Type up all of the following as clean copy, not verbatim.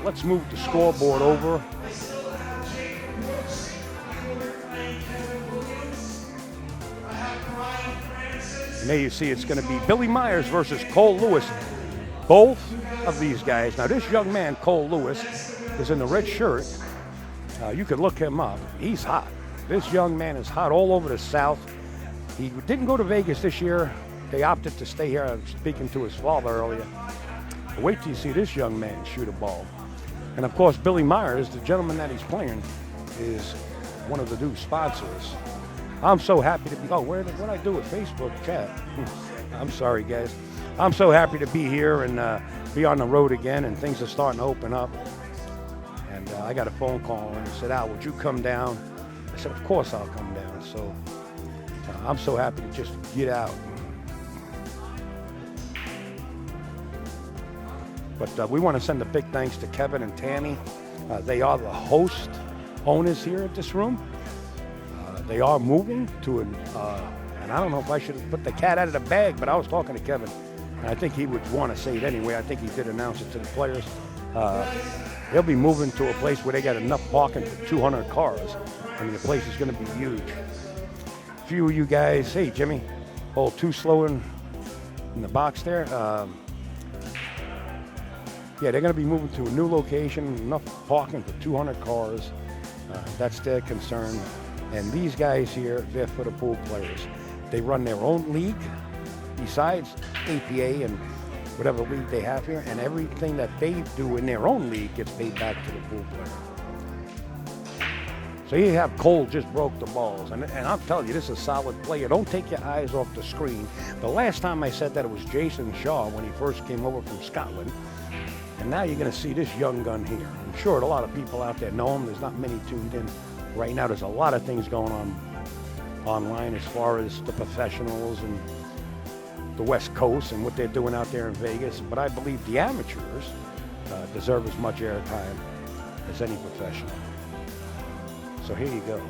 let's move the scoreboard over. And there you see it's going to be Billy Myers versus Cole Lewis. Both of these guys. Now this young man, Cole Lewis, is in the red shirt. You could look him up. He's hot. This young man is hot all over the South. He didn't go to Vegas this year. They opted to stay here. I was speaking to his father earlier. But wait till you see this young man shoot a ball. And of course, Billy Myers, the gentleman that he's playing, is one of the new sponsors. I'm so happy to be, what did I do with Facebook chat? I'm sorry, guys. I'm so happy to be here and be on the road again, and things are starting to open up. And I got a phone call, and he said, Al, would you come down? I said, of course I'll come down. So I'm so happy to just get out. But we want to send a big thanks to Kevin and Tammy. They are the host owners here at this room. They are moving to and I don't know if I should put the cat out of the bag, but I was talking to Kevin, and I think he would want to say it anyway. I think he did announce it to the players. They'll be moving to a place where they got enough parking for 200 cars. I mean, the place is going to be huge. A few of you guys, hey, Jimmy, hold too slow in the box there. Yeah, they're going to be moving to a new location, enough parking for 200 cars. That's their concern. And these guys here, they're for the pool players. They run their own league besides APA and whatever league they have here, and everything that they do in their own league gets paid back to the pool player. So you have Cole just broke the balls, and I'm telling you, this is a solid player. Don't take your eyes off the screen. The last time I said that, it was Jason Shaw when he first came over from Scotland, and now you're going to see this young gun here. I'm sure a lot of people out there know him. There's not many tuned in right now. There's a lot of things going on online as far as the professionals and the West Coast and what they're doing out there in Vegas. But I believe the amateurs deserve as much airtime as any professional. So here you go.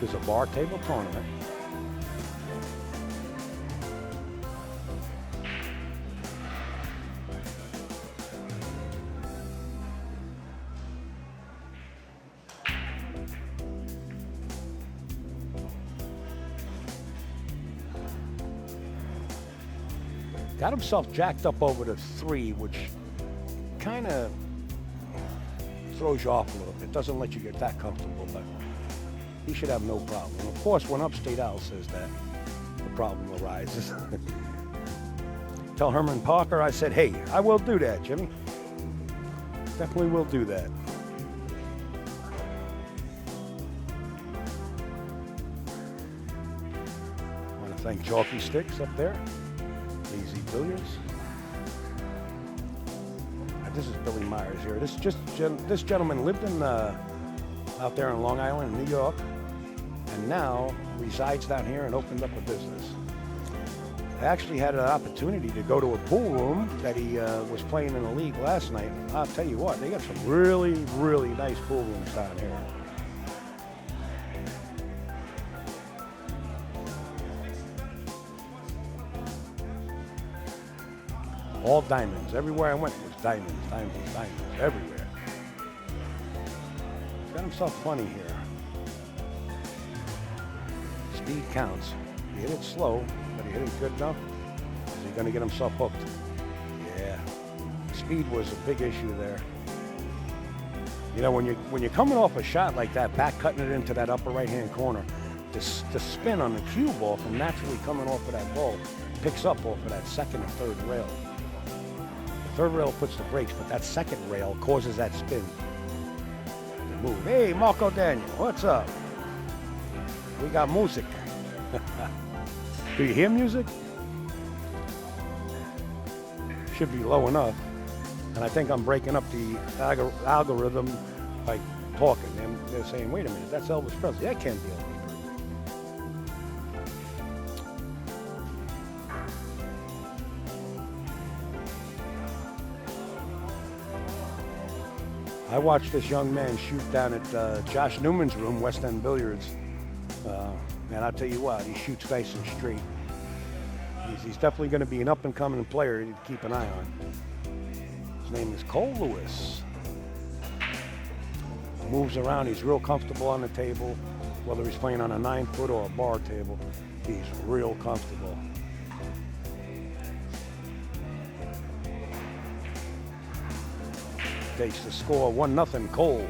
There's a bar table tournament. Got himself jacked up over the 3, which kind of throws you off a little bit. Doesn't let you get that comfortable, but he should have no problem. And of course, when Upstate Al says that, the problem arises. Tell Herman Parker I said, hey, I will do that, Jimmy. Definitely will do that. I want to thank Chalky Sticks up there. Easy Billiards. This is Billy Myers here. This gentleman lived in out there in Long Island, New York, and now resides down here and opened up a business. I actually had an opportunity to go to a pool room that he was playing in the league last night. I'll tell you what, they got some really, really nice pool rooms down here. All diamonds. Everywhere I went was diamonds, diamonds, diamonds, everywhere. He's got himself funny here. Speed counts. He hit it slow, but he hit it good enough. Is he going to get himself hooked? Yeah. Speed was a big issue there. You know, when you're coming off a shot like that, back cutting it into that upper right-hand corner, the spin on the cue ball from naturally coming off of that ball picks up off of that second or third rail. Third rail puts the brakes, but that second rail causes that spin to move. Hey, Marco Daniel, what's up? We got music. Do you hear music? Should be low enough. And I think I'm breaking up the algorithm by talking. And they're saying, wait a minute, that's Elvis Presley. That can't be Elvis Presley. I watched this young man shoot down at Josh Newman's room, West End Billiards. And I'll tell you what, he shoots nice and straight. He's definitely going to be an up-and-coming player to keep an eye on. His name is Cole Lewis. Moves around. He's real comfortable on the table. Whether he's playing on a 9-foot or a bar table, he's real comfortable. Takes the score 1-0 Cole.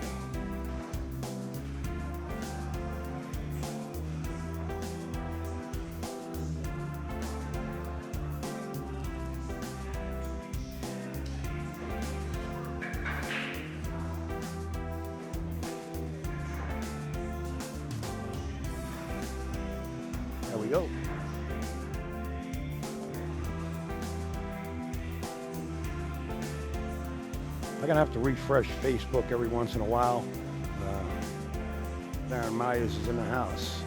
There we go. I'm gonna have to refresh Facebook every once in a while. Darren Myers is in the house.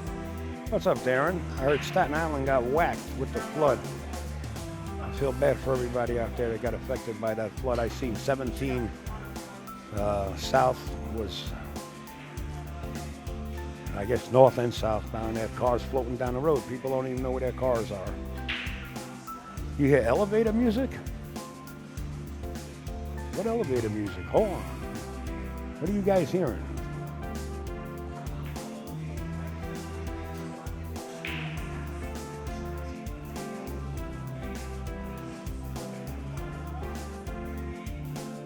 What's up, Darren? I heard Staten Island got whacked with the flood. I feel bad for everybody out there that got affected by that flood. I seen 17 south was, I guess, north and southbound. They have cars floating down the road. People don't even know where their cars are. You hear elevator music? What elevator music? Hold on. What are you guys hearing?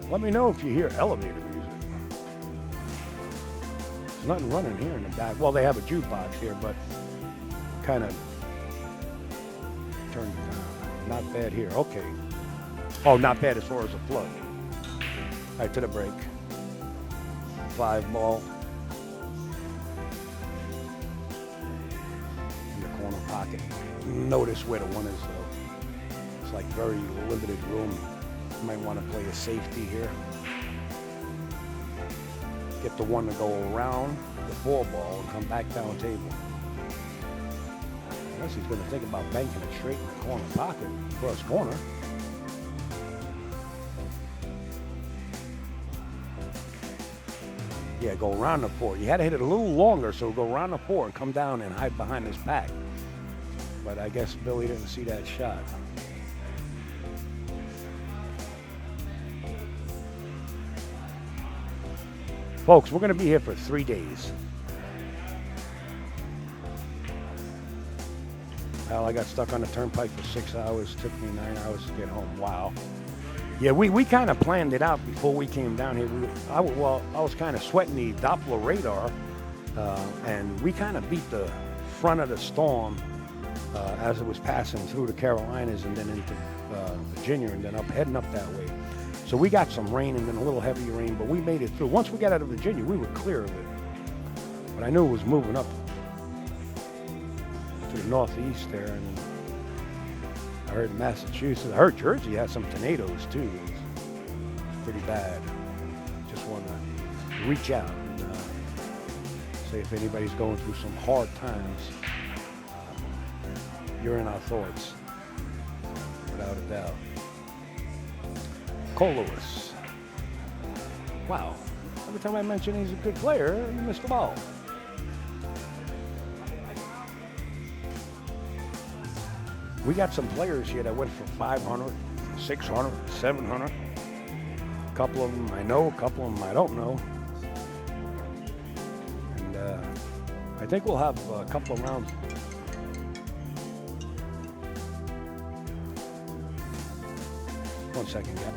Let me know if you hear elevator music. There's nothing running here in the back. Well, they have a jukebox here, but kind of turned it down. Not bad here. Okay. Oh, not bad as far as the flood. All right, to the break. 5 ball. In the corner pocket. Notice where the one is, though. It's like very limited room. You might want to play a safety here. Get the one to go around the 4 ball and come back down table. Unless he's going to think about banking it straight in the corner pocket, first corner. Yeah, go around the 4. You had to hit it a little longer, so go around the 4 and come down and hide behind his back. But I guess Billy didn't see that shot. Folks, we're going to be here for 3 days. Well, I got stuck on the turnpike for 6 hours. Took me 9 hours to get home. Wow. Yeah, we kind of planned it out before we came down here. I was kind of sweating the Doppler radar, and we kind of beat the front of the storm as it was passing through the Carolinas and then into Virginia and then heading up that way. So we got some rain and then a little heavy rain, but we made it through. Once we got out of Virginia, we were clear of it. But I knew it was moving up to the northeast there, and I heard Massachusetts. I heard Jersey had some tornadoes too. It was pretty bad. Just want to reach out and say if anybody's going through some hard times, you're in our thoughts, without a doubt. Cole Lewis. Wow. Every time I mention he's a good player, he missed the ball. We got some players here that went for 500, 600, 700. A couple of them I know, a couple of them I don't know. And I think we'll have a couple of rounds. One second, yeah.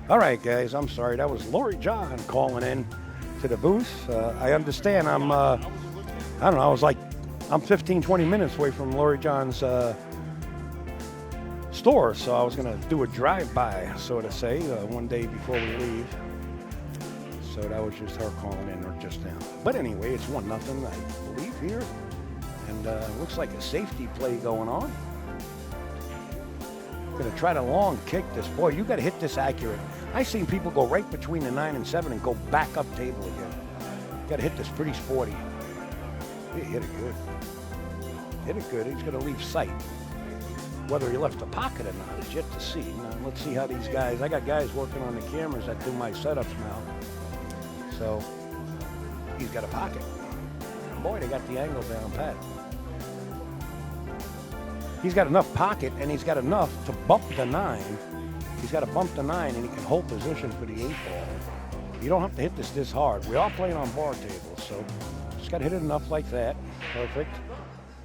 All right, guys, I'm sorry. That was Lori John calling in to the booth. I understand I'm, I don't know, I'm 15, 20 minutes away from Lori John's store, so I was going to do a drive-by, so to say, one day before we leave. So that was just her calling in just now. But anyway, it's 1-0, I believe, here. And looks like a safety play going on. Going to try to long kick this. Boy, you got to hit this accurate. I've seen people go right between the 9 and 7 and go back up table again. Got to hit this pretty sporty. He hit it good. Hit it good. He's going to leave sight. Whether he left the pocket or not is yet to see. Now, let's see how these guys, I got guys working on the cameras that do my setups now. So he's got a pocket. Boy, they got the angle down pat. He's got enough pocket and he's got enough to bump the 9. He's got to bump the 9 and he can hold position for the 8 ball. You don't have to hit this hard. We are playing on bar tables, so just got to hit it enough like that. Perfect.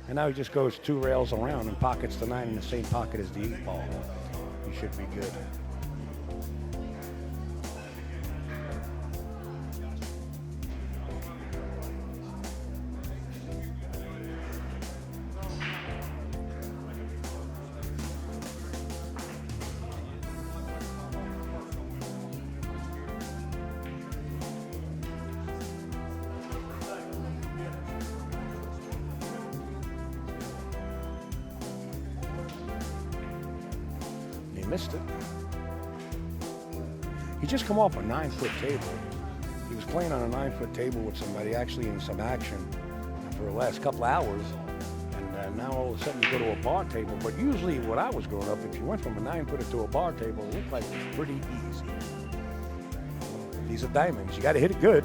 And now he just goes 2 rails around and pockets the 9 in the same pocket as the 8 ball. He should be good. Missed it. He just come off a 9-foot table. He was playing on a 9-foot table with somebody, actually in some action for the last couple hours. And now all of a sudden you go to a bar table. But usually when I was growing up, if you went from a 9-footer to a bar table, it looked like it was pretty easy. These are diamonds. You got to hit it good.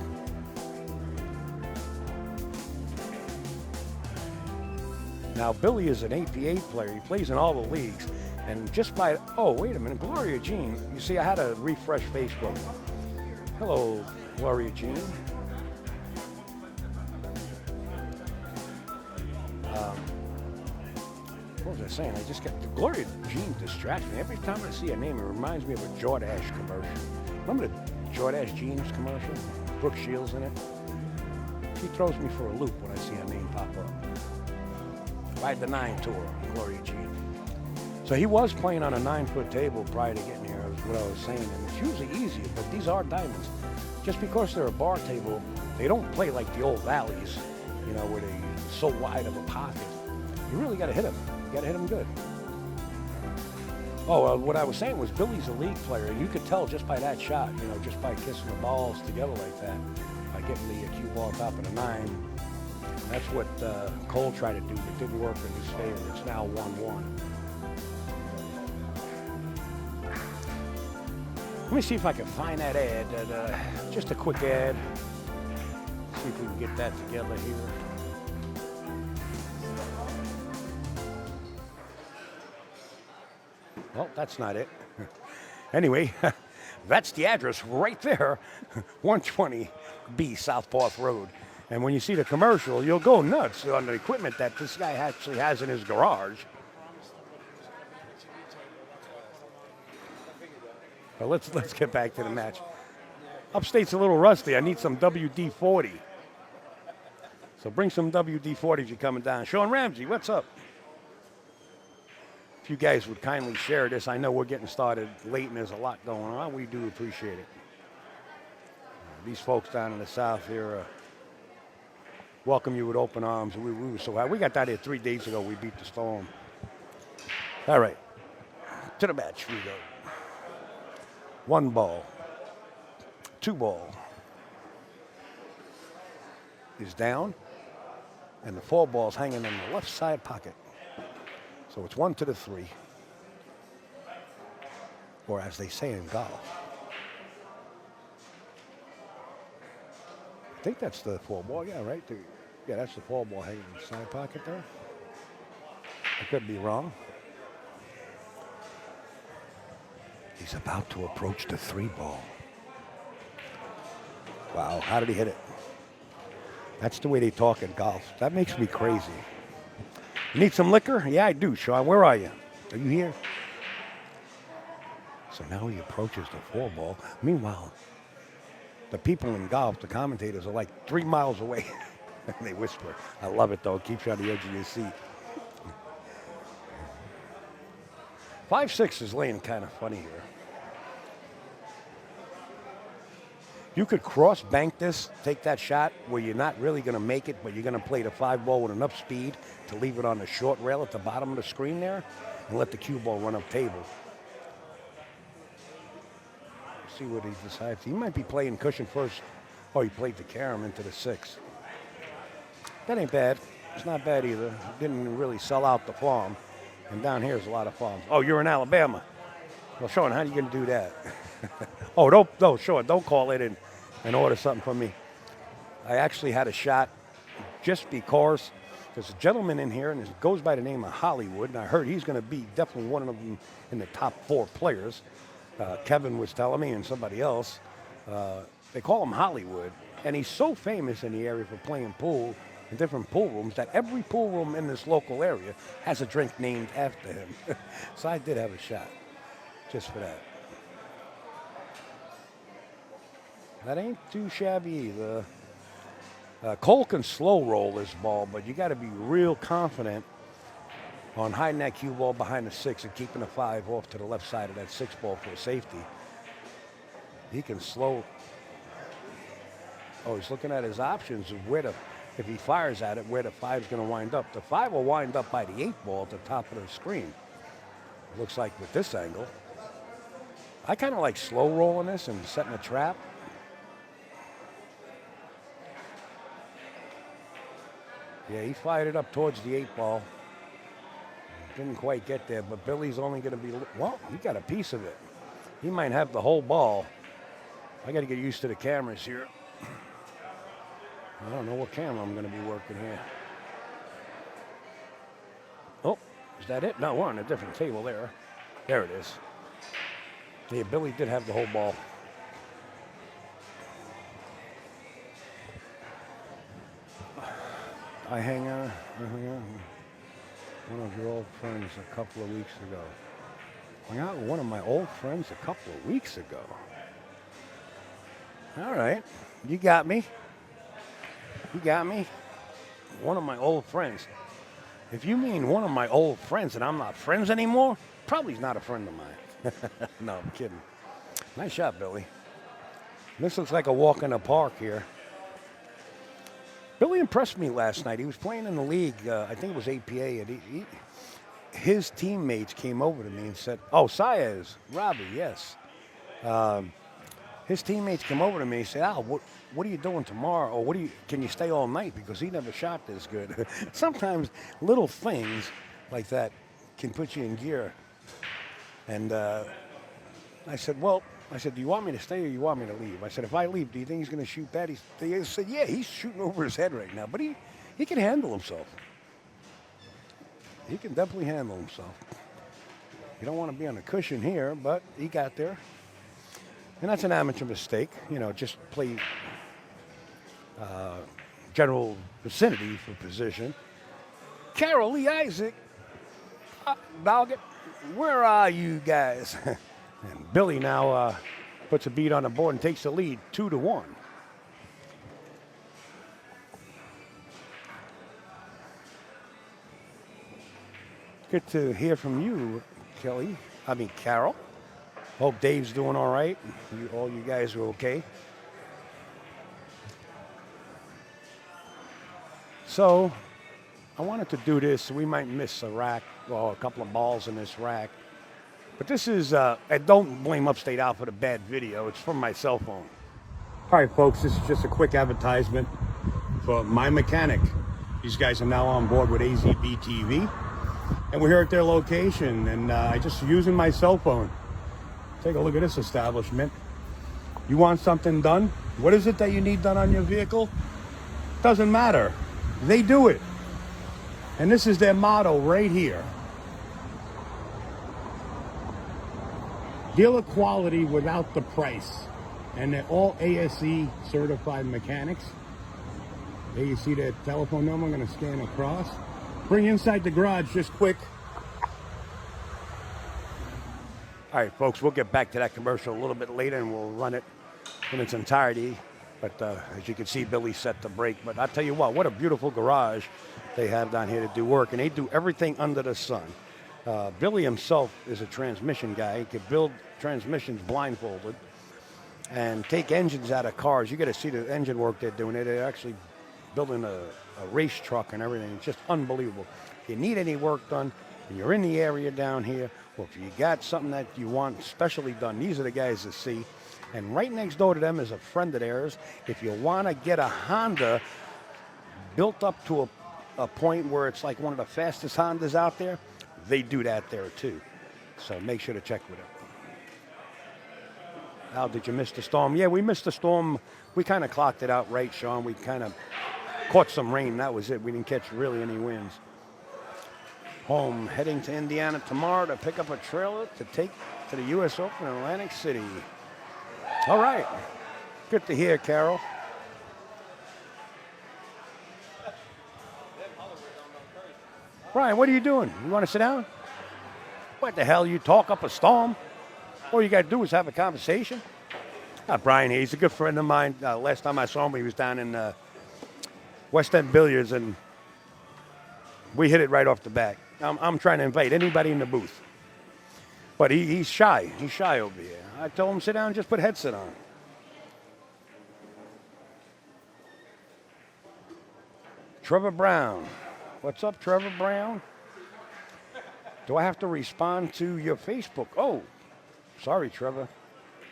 Now, Billy is an APA player. He plays in all the leagues. And just by, oh, wait a minute, Gloria Jean. You see, I had to refresh Facebook. Hello, Gloria Jean. What was I saying? I just got, Gloria Jean distracts me. Every time I see her name, it reminds me of a Jordache commercial. Remember the Jordache Jeans commercial? Brooke Shields in it? She throws me for a loop when I see her name pop up. Ride the 9 tour, Gloria Jean. So he was playing on a 9-foot table prior to getting here, is what I was saying. And it's usually easier, but these are diamonds. Just because they're a bar table, they don't play like the old valleys, you know, where they're so wide of a pocket. You really got to hit them. You got to hit them good. Oh, what I was saying was Billy's a league player. You could tell just by that shot, you know, just by kissing the balls together like that, by getting the cue ball top of the 9. And that's what Cole tried to do, but didn't work in his favor. It's now 1-1. Let me see if I can find that ad. Just a quick ad. See if we can get that together here. Well, that's not it. Anyway, that's the address right there. 120B South Porth Road. And when you see the commercial, you'll go nuts on the equipment that this guy actually has in his garage. But let's get back to the match. Upstate's a little rusty. I need some WD-40. So bring some WD-40 if you're coming down. Sean Ramsey, what's up? If you guys would kindly share this. I know we're getting started late and there's a lot going on. We do appreciate it. These folks down in the South here welcome you with open arms. We were so happy. We got down here 3 days ago. We beat the Storm. All right. To the match we go. 1 ball, 2 ball is down, and the 4 ball's hanging in the left side pocket. So it's 1 to the 3, or as they say in golf. I think that's the 4 ball, yeah, right? Yeah, that's the 4 ball hanging in the side pocket there. I could be wrong. He's about to approach the 3 ball. Wow, how did he hit it? That's the way they talk in golf. That makes me crazy. You need some liquor? Yeah, I do, Sean. Where are you? Are you here? So now he approaches the 4-ball. Meanwhile, the people in golf, the commentators, are like 3 miles away. And they whisper. I love it, though. It keeps you on the edge of your seat. 5-6 is laying kind of funny here. You could cross bank this, take that shot where you're not really going to make it, but you're going to play the 5-ball with enough speed to leave it on the short rail at the bottom of the screen there and let the cue ball run up table. See what he decides. He might be playing cushion first. Oh, he played the carom into the 6. That ain't bad. It's not bad either. Didn't really sell out the farm. And down here is a lot of farms. Oh, you're in Alabama. Well, Sean, how are you going to do that? Oh, don't, Sean, don't call it in and order something from me. I actually had a shot just because there's a gentleman in here, and it goes by the name of Hollywood, and I heard he's going to be definitely one of them in the top 4 players. Kevin was telling me, and somebody else. They call him Hollywood, and he's so famous in the area for playing pool in different pool rooms that every pool room in this local area has a drink named after him. So I did have a shot just for that. That ain't too shabby either. Cole can slow roll this ball, but you got to be real confident on hiding that cue ball behind the 6 and keeping the 5 off to the left side of that 6 ball for safety. He can slow. Oh, he's looking at his options of where to, if he fires at it, where the 5 is going to wind up. The 5 will wind up by the 8 ball at the top of the screen. Looks like with this angle. I kind of like slow rolling this and setting a trap. Yeah, he fired it up towards the 8 ball. Didn't quite get there, but Billy's only going to be, well, he got a piece of it. He might have the whole ball. I got to get used to the cameras here. I don't know what camera I'm going to be working here. Oh, is that it? No, we're on a different table there. There it is. Yeah, Billy did have the whole ball. I hang on. One of your old friends a couple of weeks ago. Hung out with one of my old friends a couple of weeks ago. All right. You got me. You got me. One of my old friends. If you mean one of my old friends and I'm not friends anymore, probably he's not a friend of mine. No, I'm kidding. Nice shot, Billy. This looks like a walk in the park here. Billy impressed me last night. He was playing in the league. I think it was APA. And his teammates came over to me and said, oh, Saez, Robbie, yes. His teammates came over to me and said, Al, what are you doing tomorrow? Or can you stay all night? Because he never shot this good. Sometimes little things like that can put you in gear. And I said, do you want me to stay or you want me to leave? I said, if I leave, do you think he's going to shoot that? They said, yeah, he's shooting over his head right now. But he can handle himself. He can definitely handle himself. You don't want to be on a cushion here, but he got there. And that's an amateur mistake. You know, just play general vicinity for position. Carol Lee Isaac, Doggett, where are you guys? And Billy now puts a beat on the board and takes the lead 2-1. Good to hear from you, Carol. Hope Dave's doing all right. All you guys are okay. So I wanted to do this. We might miss a rack or a couple of balls in this rack. But this is, don't blame Upstate Al for the bad video. It's from my cell phone. All right, folks, this is just a quick advertisement for My Mechanic. These guys are now on board with AZB TV. And we're here at their location, and I just using my cell phone. Take a look at this establishment. You want something done? What is it that you need done on your vehicle? Doesn't matter. They do it. And this is their motto right here. Dealer quality without the price. And they're all ASE certified mechanics. There you see their telephone number. I'm going to scan across. Bring you inside the garage just quick. All right, folks, we'll get back to that commercial a little bit later, and we'll run it in its entirety. But as you can see, Billy's set to break. But I'll tell you what a beautiful garage they have down here to do work, and they do everything under the sun. Billy himself is a transmission guy. He could build transmissions blindfolded and take engines out of cars. You got to see the engine work they're doing. They're actually building a race truck and everything. It's just unbelievable. If you need any work done, and you're in the area down here, or if you got something that you want specially done, these are the guys to see. And right next door to them is a friend of theirs. If you want to get a Honda built up to a point where it's like one of the fastest Hondas out there, they do that there too. So make sure to check with them. Al, did you miss the storm? Yeah, we missed the storm. We kind of clocked it out right, Sean. We kind of caught some rain. That was it. We didn't catch really any winds. Home, heading to Indiana tomorrow to pick up a trailer to take to the U.S. Open in Atlantic City. All right. Good to hear, Carol. Brian, what are you doing? You want to sit down? What the hell? You talk up a storm? All you got to do is have a conversation. Brian, he's a good friend of mine. Last time I saw him, he was down in West End Billiards, and we hit it right off the bat. I'm trying to invite anybody in the booth. But he's shy. He's shy over here. I told him, sit down, just put a headset on. Trevor Brown. What's up, Trevor Brown? Do I have to respond to your Facebook? Oh, sorry, Trevor.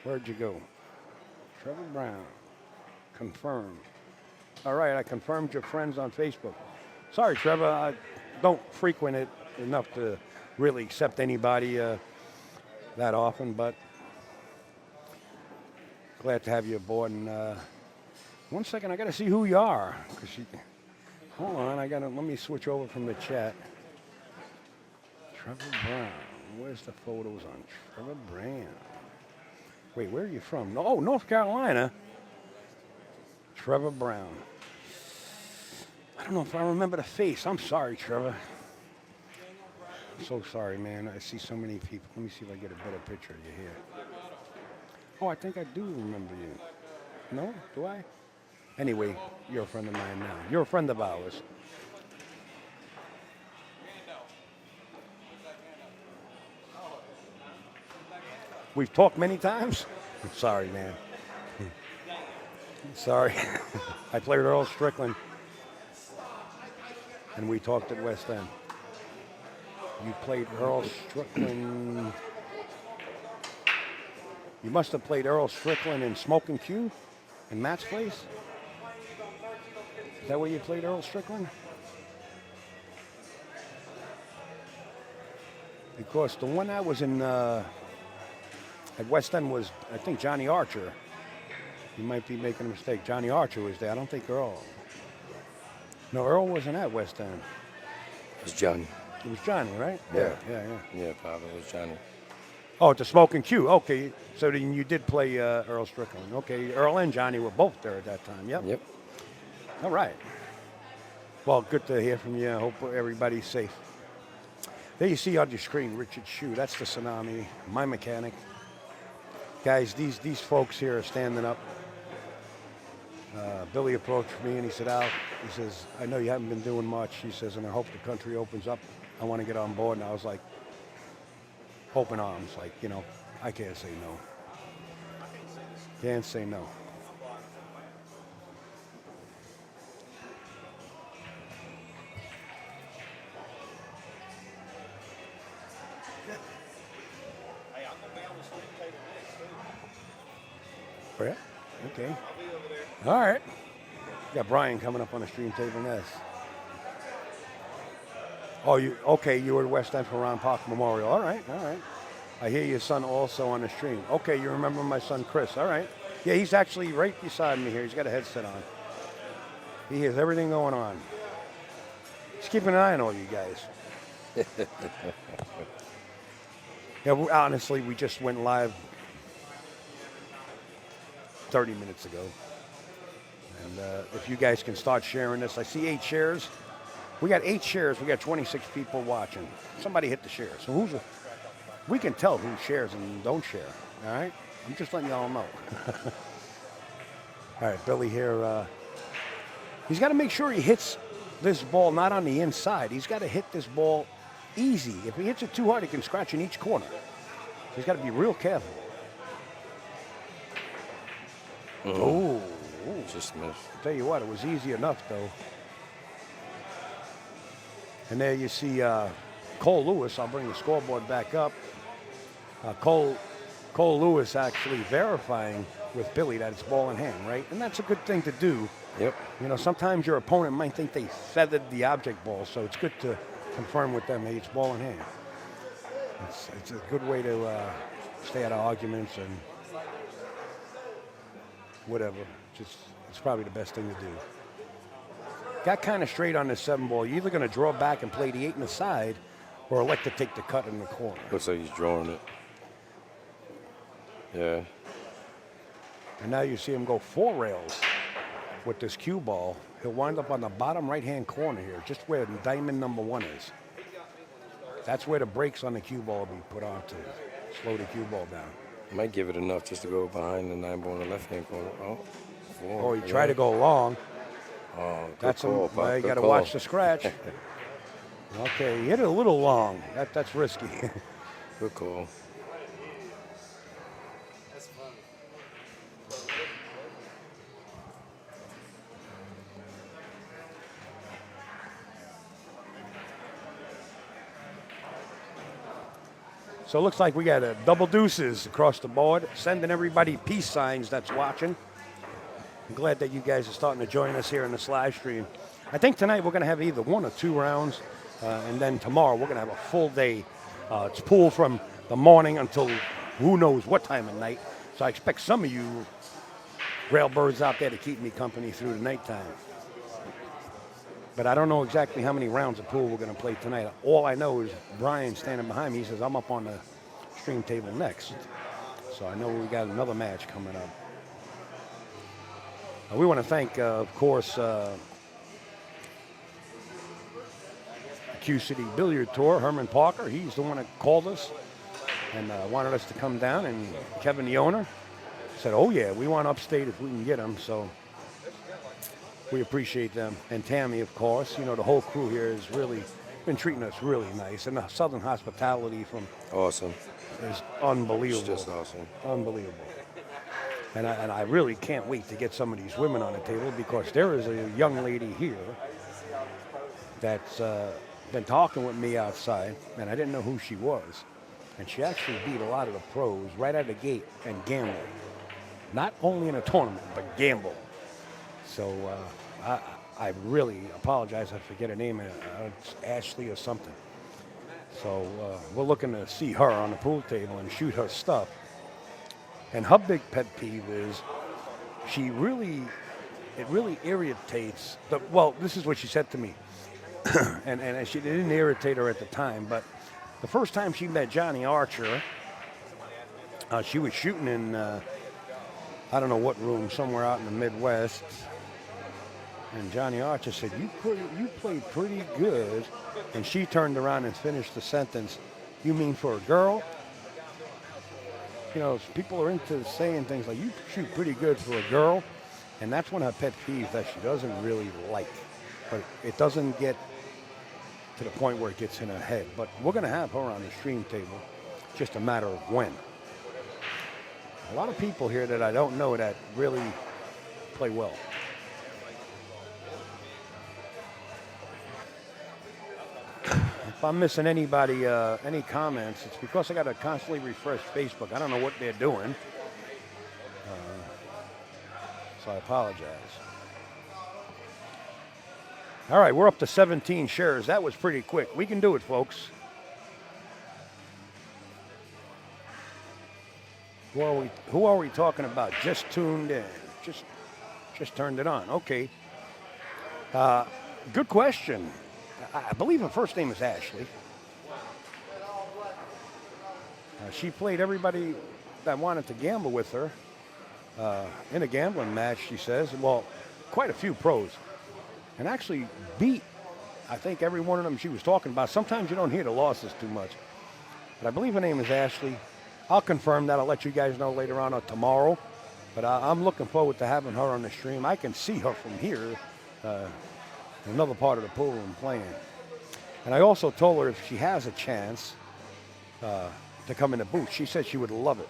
Where'd you go? Trevor Brown. Confirm. All right, I confirmed your friends on Facebook. Sorry, Trevor. I don't frequent it enough to really accept anybody that often, but glad to have you aboard. And 1 second, I got to see who you are. Hold on, let me switch over from the chat. Trevor Brown. Where's the photos on Trevor Brown? Wait, where are you from? Oh, North Carolina. Trevor Brown. I don't know if I remember the face. I'm sorry, Trevor. I'm so sorry, man. I see so many people. Let me see if I get a better picture of you here. Oh, I think I do remember you. No? Do I? Anyway, you're a friend of mine now. You're a friend of ours. We've talked many times. I'm sorry, man. Sorry. I played Earl Strickland, and we talked at West End. You played Earl Strickland. You must have played Earl Strickland in Smoking Q in Matt's place. Is that where you played Earl Strickland? Because the one I was in at West End was, I think, Johnny Archer. You might be making a mistake. Johnny Archer was there. I don't think Earl. No, Earl wasn't at West End. It was Johnny. It was Johnny, right? Yeah. Yeah, Probably was Johnny. Oh, at the Smoking Q. Okay, so then you did play Earl Strickland. Okay, Earl and Johnny were both there at that time. Yep. All right. Well, good to hear from you. I hope everybody's safe. There you see on your screen, Richard Shue. That's the Tsunami, my mechanic. Guys, these folks here are standing up. Billy approached me and he said, Al, he says, I know you haven't been doing much. He says, and I hope the country opens up. I want to get on board. And I was like, open arms. Like, you know, I can't say no. Can't say no. Oh, yeah? Okay. All right. Got Brian coming up on the stream table next. Oh, you were at West End for Ron Park Memorial. All right. I hear your son also on the stream. Okay, you remember my son Chris. All right. Yeah, he's actually right beside me here. He's got a headset on. He hears everything going on. He's keeping an eye on all you guys. Yeah, honestly, we just went live 30 minutes ago. And if you guys can start sharing this. I see 8 shares. We got 8 shares. We got 26 people watching. Somebody hit the share. So We can tell who shares and don't share. All right? I'm just letting y'all know. All right, Billy here. He's got to make sure he hits this ball not on the inside. He's got to hit this ball easy. If he hits it too hard, he can scratch in each corner. He's got to be real careful. Oh, just missed. Tell you what, it was easy enough though. And there you see Cole Lewis. I'll bring the scoreboard back up. Cole Lewis actually verifying with Billy that it's ball in hand, right? And that's a good thing to do. Yep. You know, sometimes your opponent might think they feathered the object ball, so it's good to confirm with them, hey, it's ball in hand. It's a good way to stay out of arguments and whatever. It's probably the best thing to do. Got kind of straight on this 7 ball. You're either going to draw back and play the 8 in the side or elect to take the cut in the corner. Looks like he's drawing it. Yeah. And now you see him go 4 rails with this cue ball. He'll wind up on the bottom right-hand corner here, just where diamond number 1 is. That's where the brakes on the cue ball will be put on to slow the cue ball down. Might give it enough just to go behind the 9 ball in the left-hand corner. Oh, 4. Oh, he tried to go long. Oh, That's call, well, you got to watch the scratch. Okay, he hit it a little long. That's risky. Good call. So it looks like we got a double deuces across the board, sending everybody peace signs that's watching. I'm glad that you guys are starting to join us here in this live stream. I think tonight we're going to have either 1 or 2 rounds, and then tomorrow we're going to have a full day. It's pool from the morning until who knows what time of night. So I expect some of you railbirds out there to keep me company through the nighttime. But I don't know exactly how many rounds of pool we're going to play tonight. All I know is Brian standing behind me. He says, I'm up on the stream table next. So I know we got another match coming up. We want to thank, of course, Q City Billiard Tour, Herman Parker. He's the one that called us and wanted us to come down. And Kevin, the owner, said, oh, yeah, we want upstate if we can get them. So we appreciate them. And Tammy, of course. You know, the whole crew here has really been treating us really nice. And the Southern hospitality from Awesome. is unbelievable. It's just awesome. Unbelievable. And I really can't wait to get some of these women on the table, because there is a young lady here that's been talking with me outside, and I didn't know who she was. And she actually beat a lot of the pros right out of the gate and gambled. Not only in a tournament, but gambled. So I really apologize. I forget her name. It's Ashley or something. So we're looking to see her on the pool table and shoot her stuff. And her big pet peeve is it really irritates, well, this is what she said to me. and she didn't irritate her at the time, but the first time she met Johnny Archer, she was shooting in, I don't know what room, somewhere out in the Midwest. And Johnny Archer said, you played pretty good. And she turned around and finished the sentence, you mean for a girl? You know, people are into saying things like, you shoot pretty good for a girl. And that's one of her pet peeves that she doesn't really like. But it doesn't get to the point where it gets in her head. But we're going to have her on the stream table. Just a matter of when. A lot of people here that I don't know that really play well. If I'm missing anybody, any comments, it's because I got to constantly refresh Facebook. I don't know what they're doing. So I apologize. All right, we're up to 17 shares. That was pretty quick. We can do it, folks. Who are we talking about? Just tuned in. Just turned it on. Okay. Good question. I believe her first name is Ashley. She played everybody that wanted to gamble with her in a gambling match, she says. Well, quite a few pros. And actually beat, I think, every one of them she was talking about. Sometimes you don't hear the losses too much. but I believe her name is Ashley. I'll confirm that. I'll let you guys know later on or tomorrow. But I'm looking forward to having her on the stream. I can see her from here, in another part of the pool room playing. And I also told her if she has a chance to come in the booth, she said she would love it.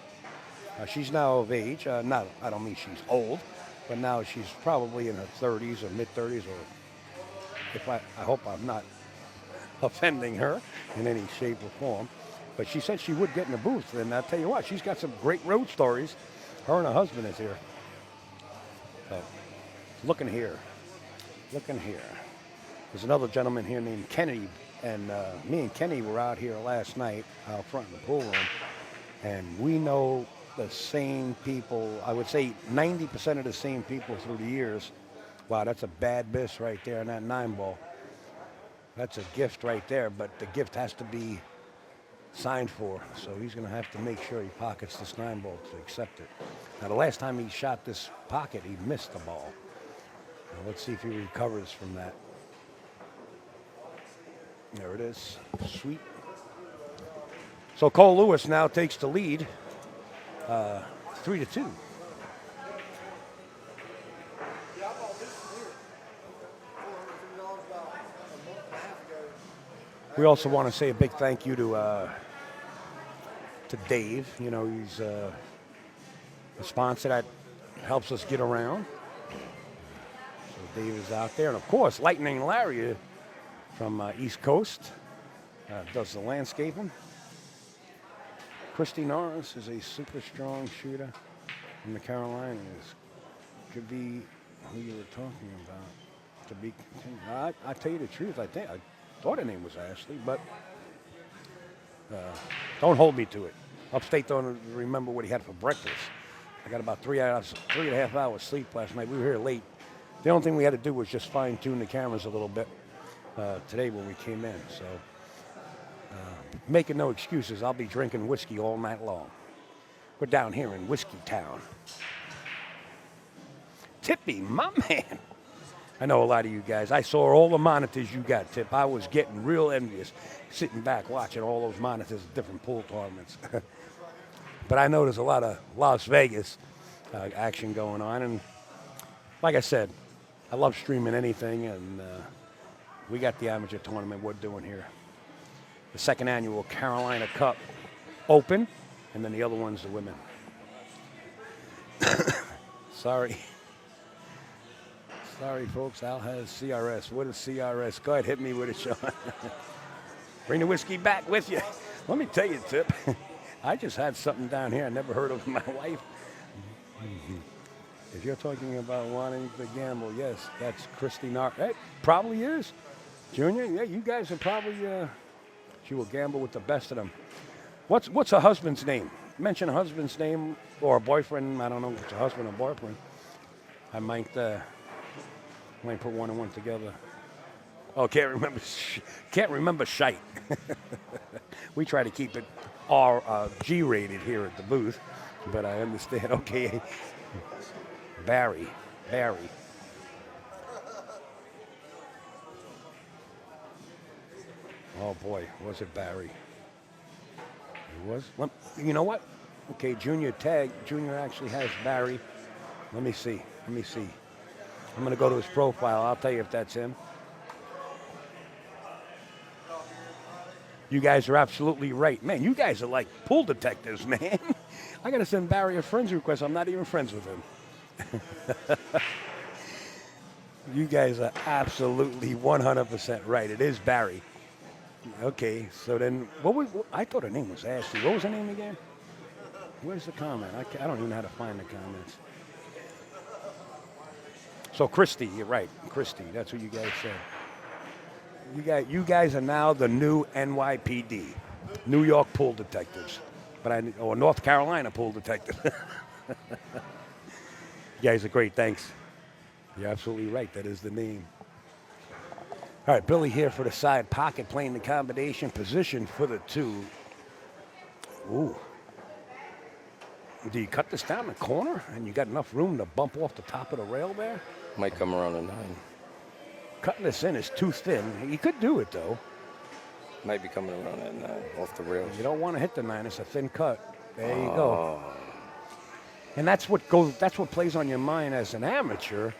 She's now of age. I don't mean she's old, but now she's probably in her 30s or mid-30s. Or if I hope I'm not offending her in any shape or form. But she said she would get in the booth. And I'll tell you what, she's got some great road stories. Her and her husband is here. So, looking here. There's another gentleman here named Kennedy. And me and Kenny were out here last night out front in the pool room. And we know the same people, I would say 90% of the same people through the years. Wow, that's a bad miss right there on that 9-ball. That's a gift right there, but the gift has to be signed for. So he's going to have to make sure he pockets this 9-ball to accept it. Now, the last time he shot this pocket, he missed the ball. Now, let's see if he recovers from that. There it is. Sweet. So Cole Lewis now takes the lead, 3-2. We also want to say a big thank you to Dave. You know, he's a sponsor that helps us get around. So Dave is out there. And, of course, Lightning Larry from East Coast does the landscaping. Christy Norris is a super strong shooter from the Carolinas. Could be who you were talking about. To be, I tell you the truth, I thought her name was Ashley, but don't hold me to it. Upstate don't remember what he had for breakfast. I got about 3.5 hours sleep last night. We were here late. The only thing we had to do was just fine-tune the cameras a little bit today when we came in. So making no excuses, I'll be drinking whiskey all night long. We're down here in Whiskey Town. Tippy, my man. I know a lot of you guys. I saw all the monitors you got, Tip. I was getting real envious sitting back watching all those monitors at different pool tournaments. But I know there's a lot of Las Vegas action going on. And like I said, I love streaming anything. And we got the amateur tournament we're doing here. The second annual Carolina Cup Open. And then the other one's the women. Sorry, folks. Al has CRS. What is CRS? Go ahead, hit me with it, Sean. Bring the whiskey back with you. Let me tell you, Tip. I just had something down here I never heard of in my life. If you're talking about wanting to gamble, yes, that's Christy Nark. It probably is. Junior, yeah, you guys are probably, she will gamble with the best of them. What's her husband's name? Mention a husband's name or a boyfriend. I don't know if it's a husband or boyfriend. I might put one and one together. Oh, can't remember shite. We try to keep it G-rated here at the booth, but I understand. Okay, Barry. Oh boy, was it Barry? It was. Well, you know what? Okay, Junior actually has Barry. Let me see. I'm going to go to his profile. I'll tell you if that's him. You guys are absolutely right. Man, you guys are like pool detectives, man. I got to send Barry a friends request. I'm not even friends with him. You guys are absolutely 100% right. It is Barry. Okay, so then I thought her name was Ashley. What was her name again? Where's the comment? I don't even know how to find the comments. So Christy, you're right. Christy, that's what you guys said. You guys are now the new NYPD, New York Pool Detectives, or North Carolina Pool Detectives. You guys are great. Thanks. You're absolutely right. That is the name. All right, Billy here for the side pocket, playing the combination position for the 2. Ooh. Do you cut this down the corner and you got enough room to bump off the top of the rail there? Might come around a 9. Cutting this in is too thin. He could do it, though. Might be coming around that 9 off the rails. You don't want to hit the 9. It's a thin cut. There you Oh, go. And that's what goes. That's what plays on your mind as an amateur.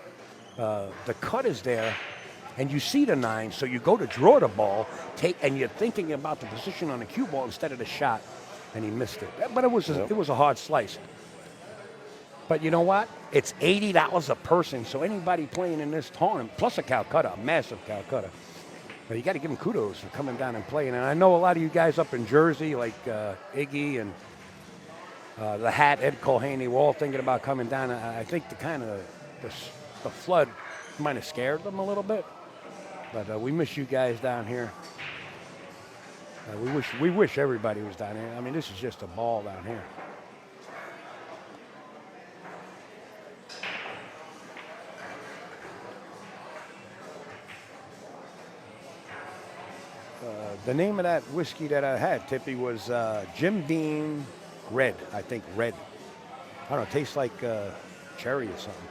The cut is there, and you see the 9, so you go to draw the ball, and you're thinking about the position on the cue ball instead of the shot, and he missed it. But it was a hard slice. But you know what? It's $80 a person, so anybody playing in this tournament, plus a Calcutta, a massive Calcutta. But you got to give them kudos for coming down and playing. And I know a lot of you guys up in Jersey, like Iggy and the Hat, Ed Colhaney, were all thinking about coming down. I think the flood might have scared them a little bit. But we miss you guys down here. We wish everybody was down here. I mean, this is just a ball down here. The name of that whiskey that I had, Tippy, was Jim Beam Red. I think red. I don't know. It tastes like cherry or something.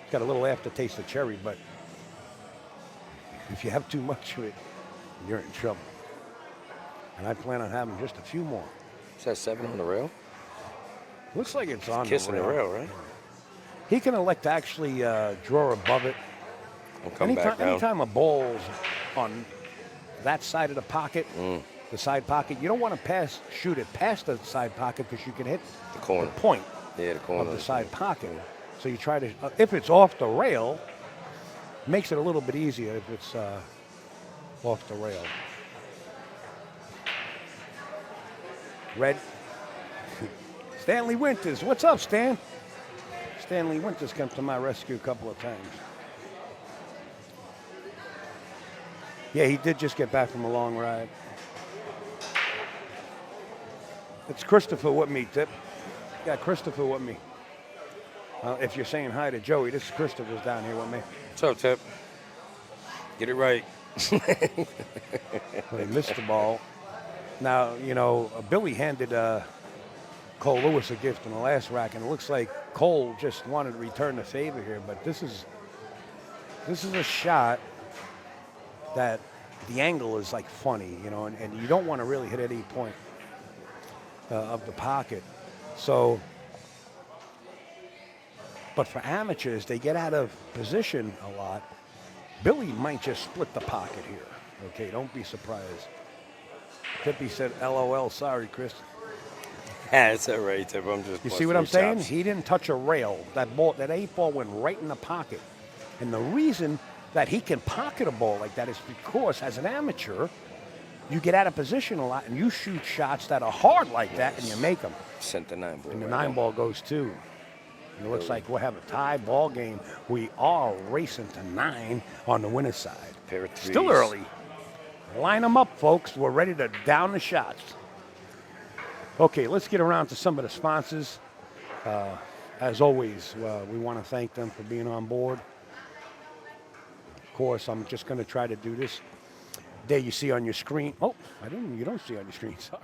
It's got a little aftertaste of cherry, but if you have too much of it, you're in trouble. And I plan on having just a few more. is that 7 on the rail? Looks like it's on Kissing the the rail. rail, right? He can elect to actually draw above it. And come back down. Anytime a ball's on that side of the pocket, the side pocket, you don't want to shoot it past the side pocket because you can hit The corner. the point Yeah, the corner. of the side pocket. So you try to, if it's off the rail, makes it a little bit easier if it's off the rail. Red. Stanley Winters. What's up, Stan? Stanley Winters come to my rescue a couple of times. Yeah, he did just get back from a long ride. It's Christopher with me, Tip. Got Christopher with me. If you're saying hi to Joey, this is Christopher's down here with me. What's up, Tip? Get it right. Well, he missed the ball. Now, you know, Billy handed Cole Lewis a gift in the last rack, and it looks like Cole just wanted to return the favor here. But this is a shot that the angle is like funny, you know, and you don't want to really hit at any point of the pocket. So, but for amateurs, they get out of position a lot. Billy might just split the pocket here. Okay, don't be surprised. Tippy said, LOL, sorry, Chris. That's all right, Tip. I'm just. You see what I'm saying? He didn't touch a rail. That 8-ball went right in the pocket. And the reason that he can pocket a ball like that is because, as an amateur, you get out of position a lot and you shoot shots that are hard like that and you make them. Sent the 9 ball. And the right 9 ball goes too. And it looks like we'll have a tie ball game. We are racing to 9 on the winner's side. Pair of threes. Still early. Line them up, folks. We're ready to down the shots. Okay, let's get around to some of the sponsors. As always, we want to thank them for being on board. Of course, I'm just going to try to do this. There you see on your screen. Oh, you don't see on your screen, sorry.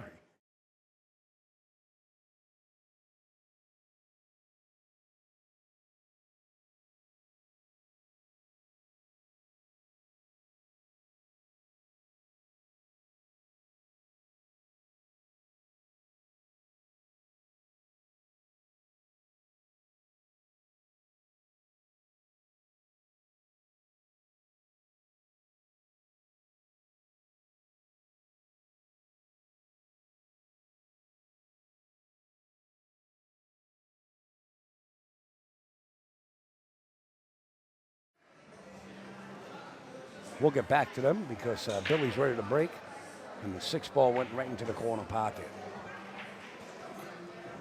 We'll get back to them because Billy's ready to break, and the 6-ball went right into the corner pocket.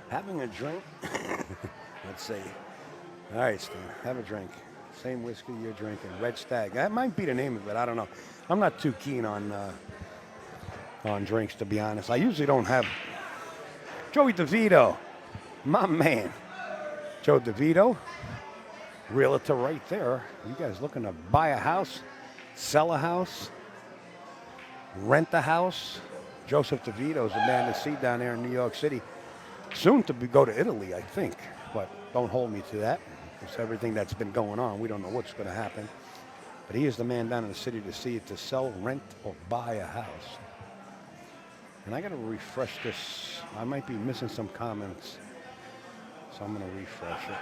Having a drink? Let's see. All right, Stan, have a drink. Same whiskey you're drinking, Red Stag. That might be the name of it. I don't know. I'm not too keen on drinks, to be honest. I usually don't have. Joey DeVito, my man. Joe DeVito, realtor right there. You guys looking to buy a house? Sell a house, rent a house. Joseph DeVito's the man to see down there in New York City. Soon to go to Italy, I think, but don't hold me to that. It's everything that's been going on. We don't know what's going to happen. But he is the man down in the city to see it, to sell, rent, or buy a house. And I got to refresh this. I might be missing some comments, so I'm going to refresh it.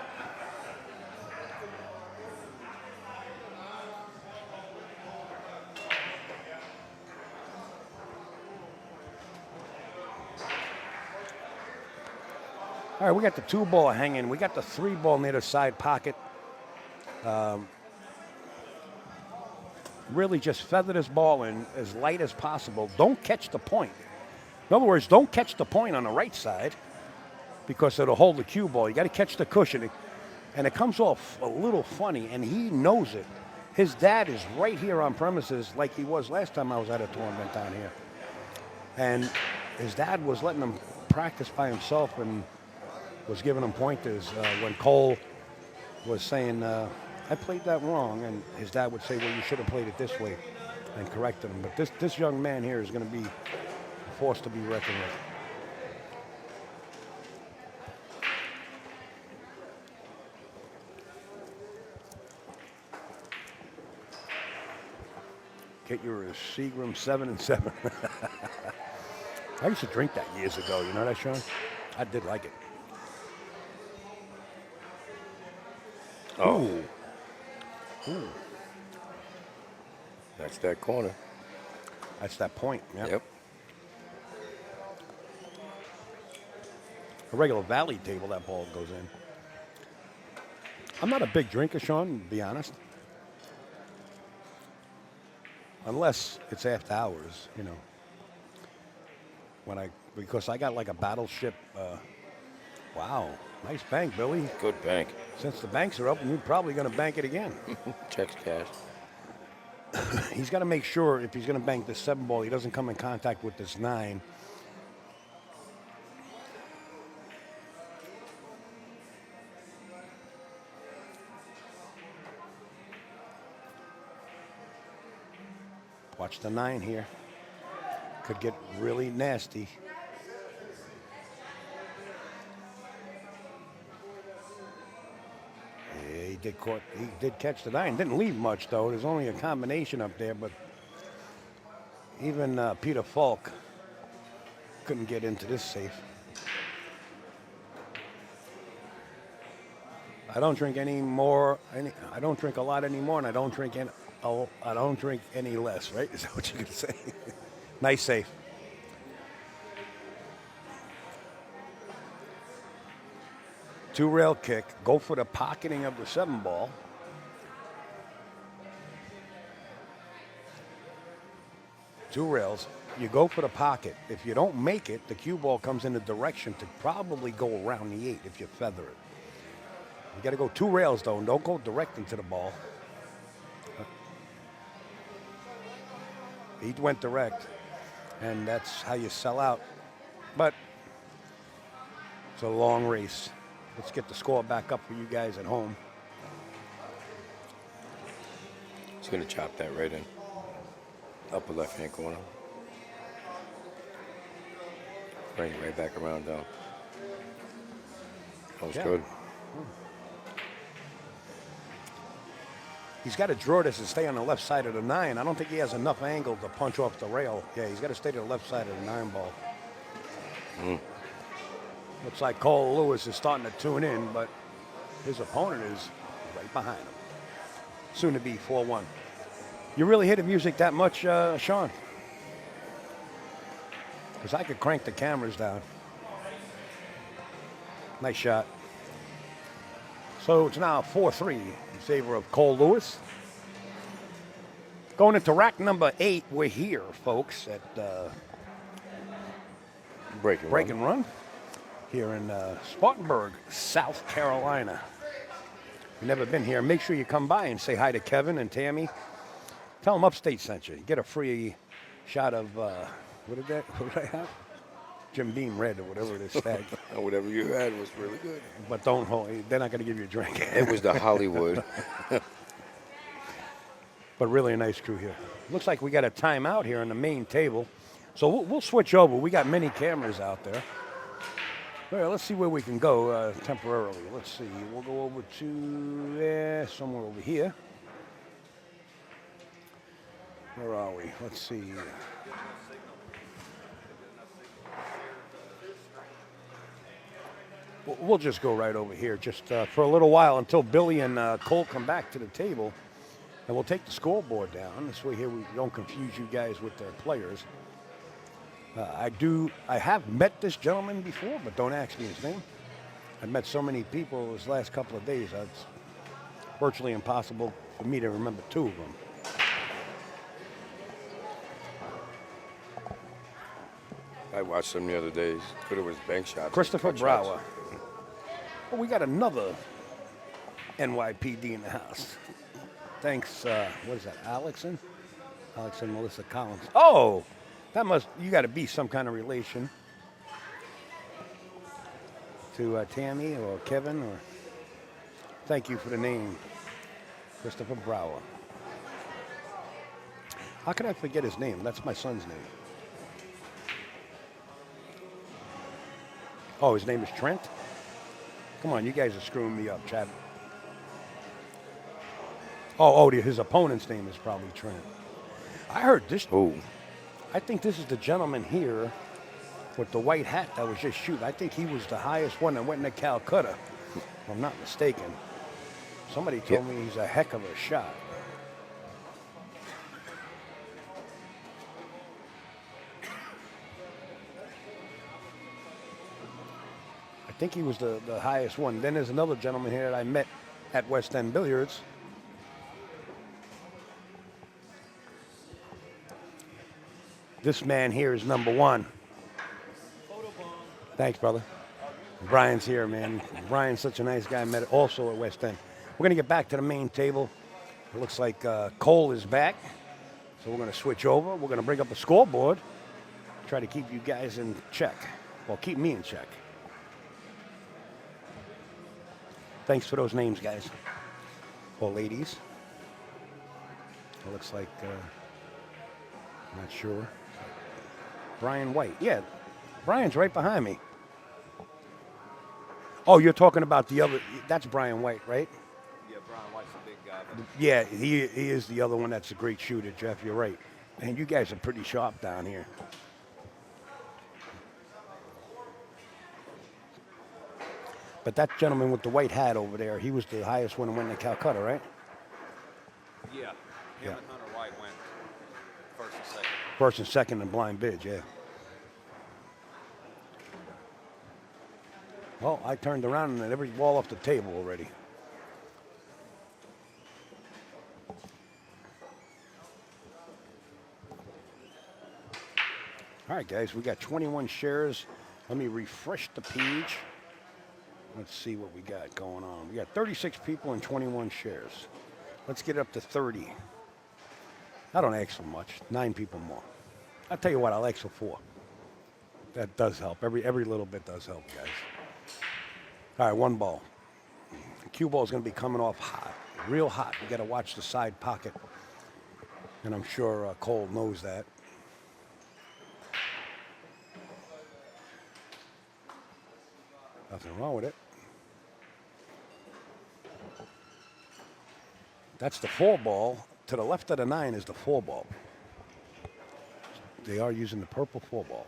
All right, we got the 2-ball hanging. We got the 3-ball near the side pocket. Really just feather this ball in as light as possible. Don't catch the point. In other words, don't catch the point on the right side because it'll hold the cue ball. You got to catch the cushion. And it comes off a little funny, and he knows it. His dad is right here on premises like he was last time I was at a tournament down here. And his dad was letting him practice by himself and was giving him pointers when Cole was saying, I played that wrong, and his dad would say, well, you should have played it this way, and corrected him. But this young man here is going to be a force to be reckoned with. Get your Seagram 7-7. I used to drink that years ago. You know that, Sean? I did like it. Oh. Ooh. Ooh. That's that corner. That's that point. Yep. A regular valley table, that ball goes in. I'm not a big drinker, Sean, to be honest. Unless it's after hours, you know. Because I got like a battleship. Wow, nice bank, Billy. Good bank. Since the banks are open, you're probably going to bank it again. Checks cash. He's got to make sure if he's going to bank this 7-ball, he doesn't come in contact with this 9. Watch the 9 here. Could get really nasty. Yeah, he did catch the 9. Didn't leave much though. There's only a combination up there, but even Peter Falk couldn't get into this safe. I don't drink any more. I don't drink a lot anymore, and I don't drink any. Oh, I don't drink any less, right? Is that what you're going to say? Nice safe. Two-rail kick. Go for the pocketing of the 7-ball. Two rails. You go for the pocket. If you don't make it, the cue ball comes in the direction to probably go around the 8 if you feather it. You got to go 2 rails, though, and don't go direct into the ball. He went direct, and that's how you sell out. But it's a long race. Let's get the score back up for you guys at home. He's going to chop that right in. Upper left-hand corner. Bring it right back around down. That was good. He's got to draw this and stay on the left side of the 9. I don't think he has enough angle to punch off the rail. Yeah, he's got to stay to the left side of the 9-ball. Looks like Cole Lewis is starting to tune in, but his opponent is right behind him. Soon to be 4-1. You really hear the music that much, Sean? Because I could crank the cameras down. Nice shot. So it's now 4-3 in favor of Cole Lewis. Going into rack number 8, we're here, folks, at Break and Run here in Spartanburg, South Carolina. If you've never been here, make sure you come by and say hi to Kevin and Tammy. Tell them Upstate sent you. Get a free shot of, what did I have? Jim Beam Red or whatever it is. Stag. Whatever you had was really good. But don't hold. They're not going to give you a drink. It was the Hollywood. But really a nice crew here. Looks like we got a timeout here on the main table. So we'll switch over. We got many cameras out there. Well, let's see where we can go temporarily. Let's see. We'll go over to somewhere over here. Where are we? Let's see. We'll just go right over here just for a little while until Billy and Cole come back to the table. And we'll take the scoreboard down. This way here we don't confuse you guys with their players. I have met this gentleman before, but don't ask me his name. I've met so many people this last couple of days, it's virtually impossible for me to remember two of them. I watched him the other day. Could have was bank shots. Christopher cut Brower. shots. Oh, we got another NYPD in the house. Thanks, what is that, Alex and Melissa Collins. Oh, you got to be some kind of relation to Tammy or Kevin, or thank you for the name, Christopher Brower. How can I forget his name? That's my son's name. Oh, his name is Trent? Come on, you guys are screwing me up, Chad. Oh, his opponent's name is probably Trent. I heard this. Oh, I think this is the gentleman here with the white hat that was just shooting. I think he was the highest one that went into Calcutta, if I'm not mistaken. Somebody told me he's a heck of a shot. I think he was the highest one. Then there's another gentleman here that I met at West End Billiards. This man here is number one. Thanks, brother. Brian's here, man. Brian's such a nice guy. I met also at West End. We're going to get back to the main table. It looks like Cole is back. So we're going to switch over. We're going to bring up the scoreboard. Try to keep you guys in check. Well, keep me in check. Thanks for those names, guys. Or ladies. It looks like, I'm not sure. Brian White. Yeah, Brian's right behind me. Oh, you're talking about the other. That's Brian White, right? Yeah, Brian White's a big guy. But Yeah, he is the other one that's a great shooter, Jeff. You're right. And you guys are pretty sharp down here. But that gentleman with the white hat over there, he was the highest one that went to Calcutta, right? yeah, him Yeah. and Hunter White went first and second. First and second in blind bids, yeah. Well, I turned around and had every ball off the table already. All right, guys, we got 21 shares. Let me refresh the page. Let's see what we got going on. We got 36 people and 21 shares. Let's get it up to 30. I don't ask for much. 9 people more. I'll tell you what, I'll ask for 4. That does help. Every little bit does help, guys. All right, 1 ball. The cue ball is going to be coming off hot, real hot. We got to watch the side pocket, and I'm sure Cole knows that. Nothing wrong with it. That's the 4 ball. To the left of the 9 is the 4 ball. They are using the purple 4 ball.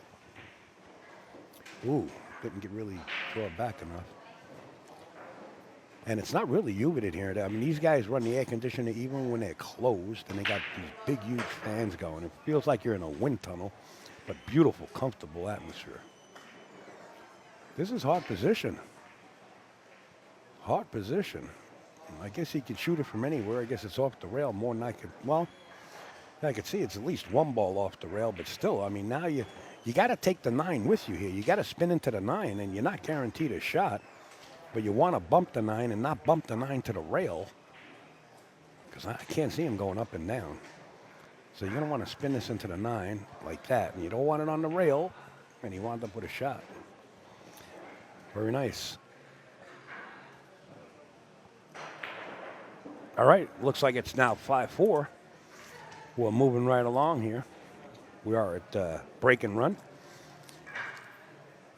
Ooh, didn't get really throw it back enough. And it's not really humid in here. I mean, these guys run the air conditioner even when they're closed, and they got these big, huge fans going. It feels like you're in a wind tunnel, but beautiful, comfortable atmosphere. This is hard position. Hard position. I guess he could shoot it from anywhere. I guess it's off the rail more than I could. Well, I could see it's at least 1 ball off the rail, but still, I mean, now you got to take the 9 with you here. You got to spin into the 9, and you're not guaranteed a shot, but you want to bump the 9 and not bump the 9 to the rail, because I can't see him going up and down. So you're going to want to spin this into the 9 like that, and you don't want it on the rail, and he wanted to put a shot. Very nice. All right, looks like it's now 5-4. We're moving right along here. We are at break and run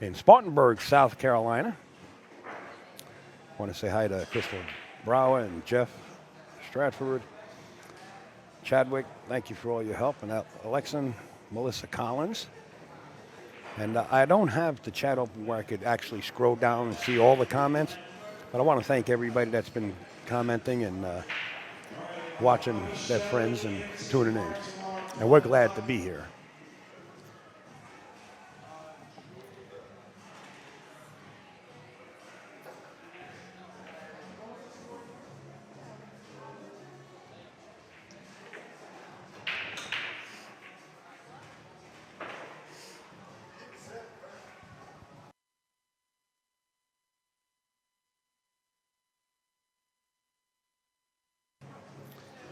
in Spartanburg, South Carolina. Want to say hi to Christopher Brower and Jeff Stratford. Chadwick, thank you for all your help. And Alexa, Melissa Collins. And I don't have the chat open where I could actually scroll down and see all the comments, but I want to thank everybody that's been commenting and watching their friends and tuning in. And we're glad to be here.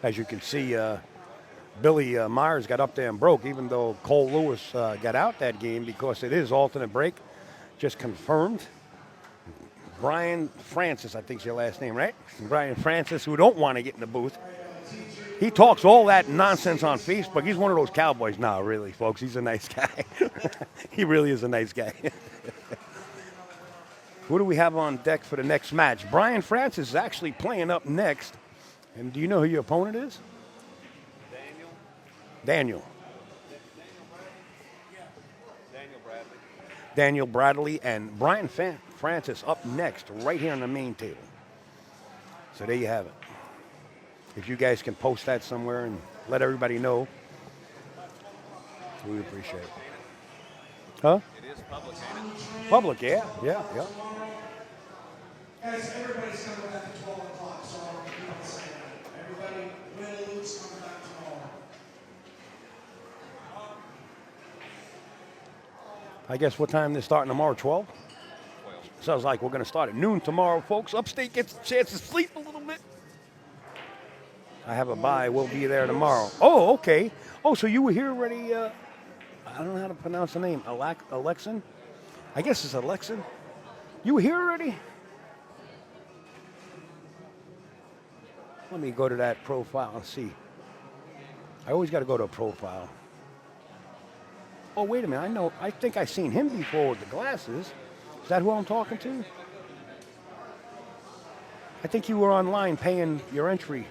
As you can see, Billy Myers got up there and broke, even though Cole Lewis got out that game because it is alternate break. Just confirmed. Brian Francis, I think's your last name, right? Brian Francis, who don't want to get in the booth. He talks all that nonsense on Facebook. He's one of those cowboys now, really, folks. He's a nice guy. He really is a nice guy. Who do we have on deck for the next match? Brian Francis is actually playing up next. And do you know who your opponent is? Daniel. Daniel Bradley and Brian Francis up next, right here on the main table. So there you have it. If you guys can post that somewhere and let everybody know, we appreciate it. Huh? It is public, ain't it? Public, yeah. Guys, everybody's coming back at 12 o'clock, so I'll keep on saying that. Everybody, win or lose, coming back tomorrow. I guess what time they're starting tomorrow, 12? 12. Sounds like we're going to start at noon tomorrow, folks. Upstate gets a chance to sleep a little bit. I have a bye. We'll be there tomorrow. Oh, okay. Oh, so you were here already. I don't know how to pronounce the name. Alexin? I guess it's Alexin. You were here already? Let me go to that profile and see. I always got to go to a profile. Oh, wait a minute. I think I seen him before with the glasses. Is that who I'm talking to? I think you were online paying your entry,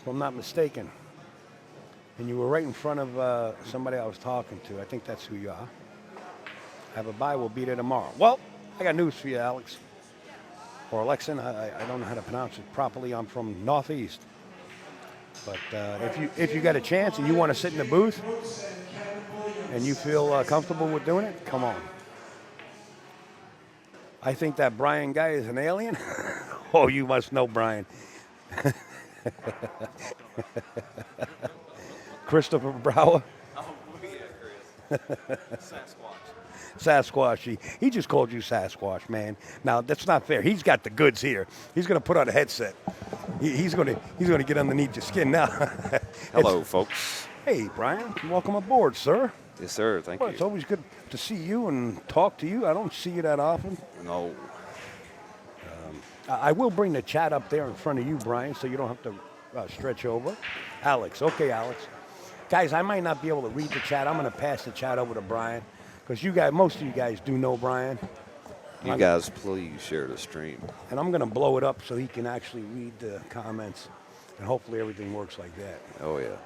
if I'm not mistaken. And you were right in front of somebody I was talking to. I think that's who you are. Have a bye. We'll be there tomorrow. Well, I got news for you, Alex. Or Alexin. I don't know how to pronounce it properly. I'm from Northeast. But if you got a chance and you want to sit in the booth and you feel comfortable with doing it, come on. I think that Brian guy is an alien. Oh, you must know Brian. Christopher Brower. Oh, yeah, Chris. Sasquatch. He just called you Sasquatch, man. Now that's not fair. He's got the goods here. He's going to put on a headset. He's going to get underneath your skin now. Hello, folks. Hey, Brian. Welcome aboard, sir. Yes, sir. Thank you. It's always good to see you and talk to you. I don't see you that often. No. I will bring the chat up there in front of you, Brian, so you don't have to stretch over. Alex. Okay, Alex. Guys, I might not be able to read the chat. I'm going to pass the chat over to Brian because most of you guys do know Brian. You guys, please share the stream. And I'm going to blow it up so he can actually read the comments, and hopefully everything works like that. Oh, yeah.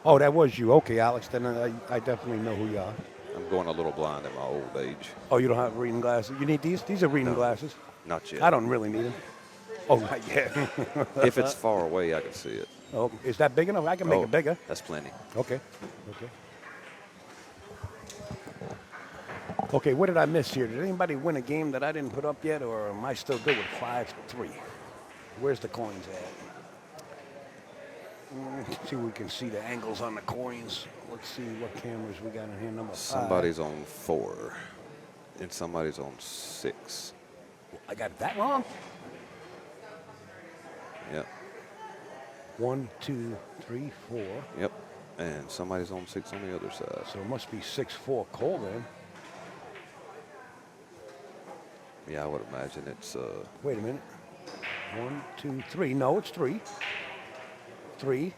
Oh, that was you. Okay, Alex, then I definitely know who you are. I'm going a little blind in my old age. Oh, you don't have reading glasses? You need these? These are reading glasses. Not yet. I don't really need them. Oh, not yet. If it's far away, I can see it. Oh, is that big enough? I can make it bigger. That's plenty. Okay. Okay, what did I miss here? Did anybody win a game that I didn't put up yet, or am I still good with 5-3? Where's the coins at? Let's see if we can see the angles on the coins. Let's see what cameras we got in here. Number 5. Somebody's on 4, and somebody's on 6. I got that wrong? Yep. 1, 2, 3, 4. Yep. And somebody's on 6 on the other side. So it must be 6-4 Cole then. Yeah, I would imagine it's... Wait a minute. 1, 2, 3. No, it's 3. 3.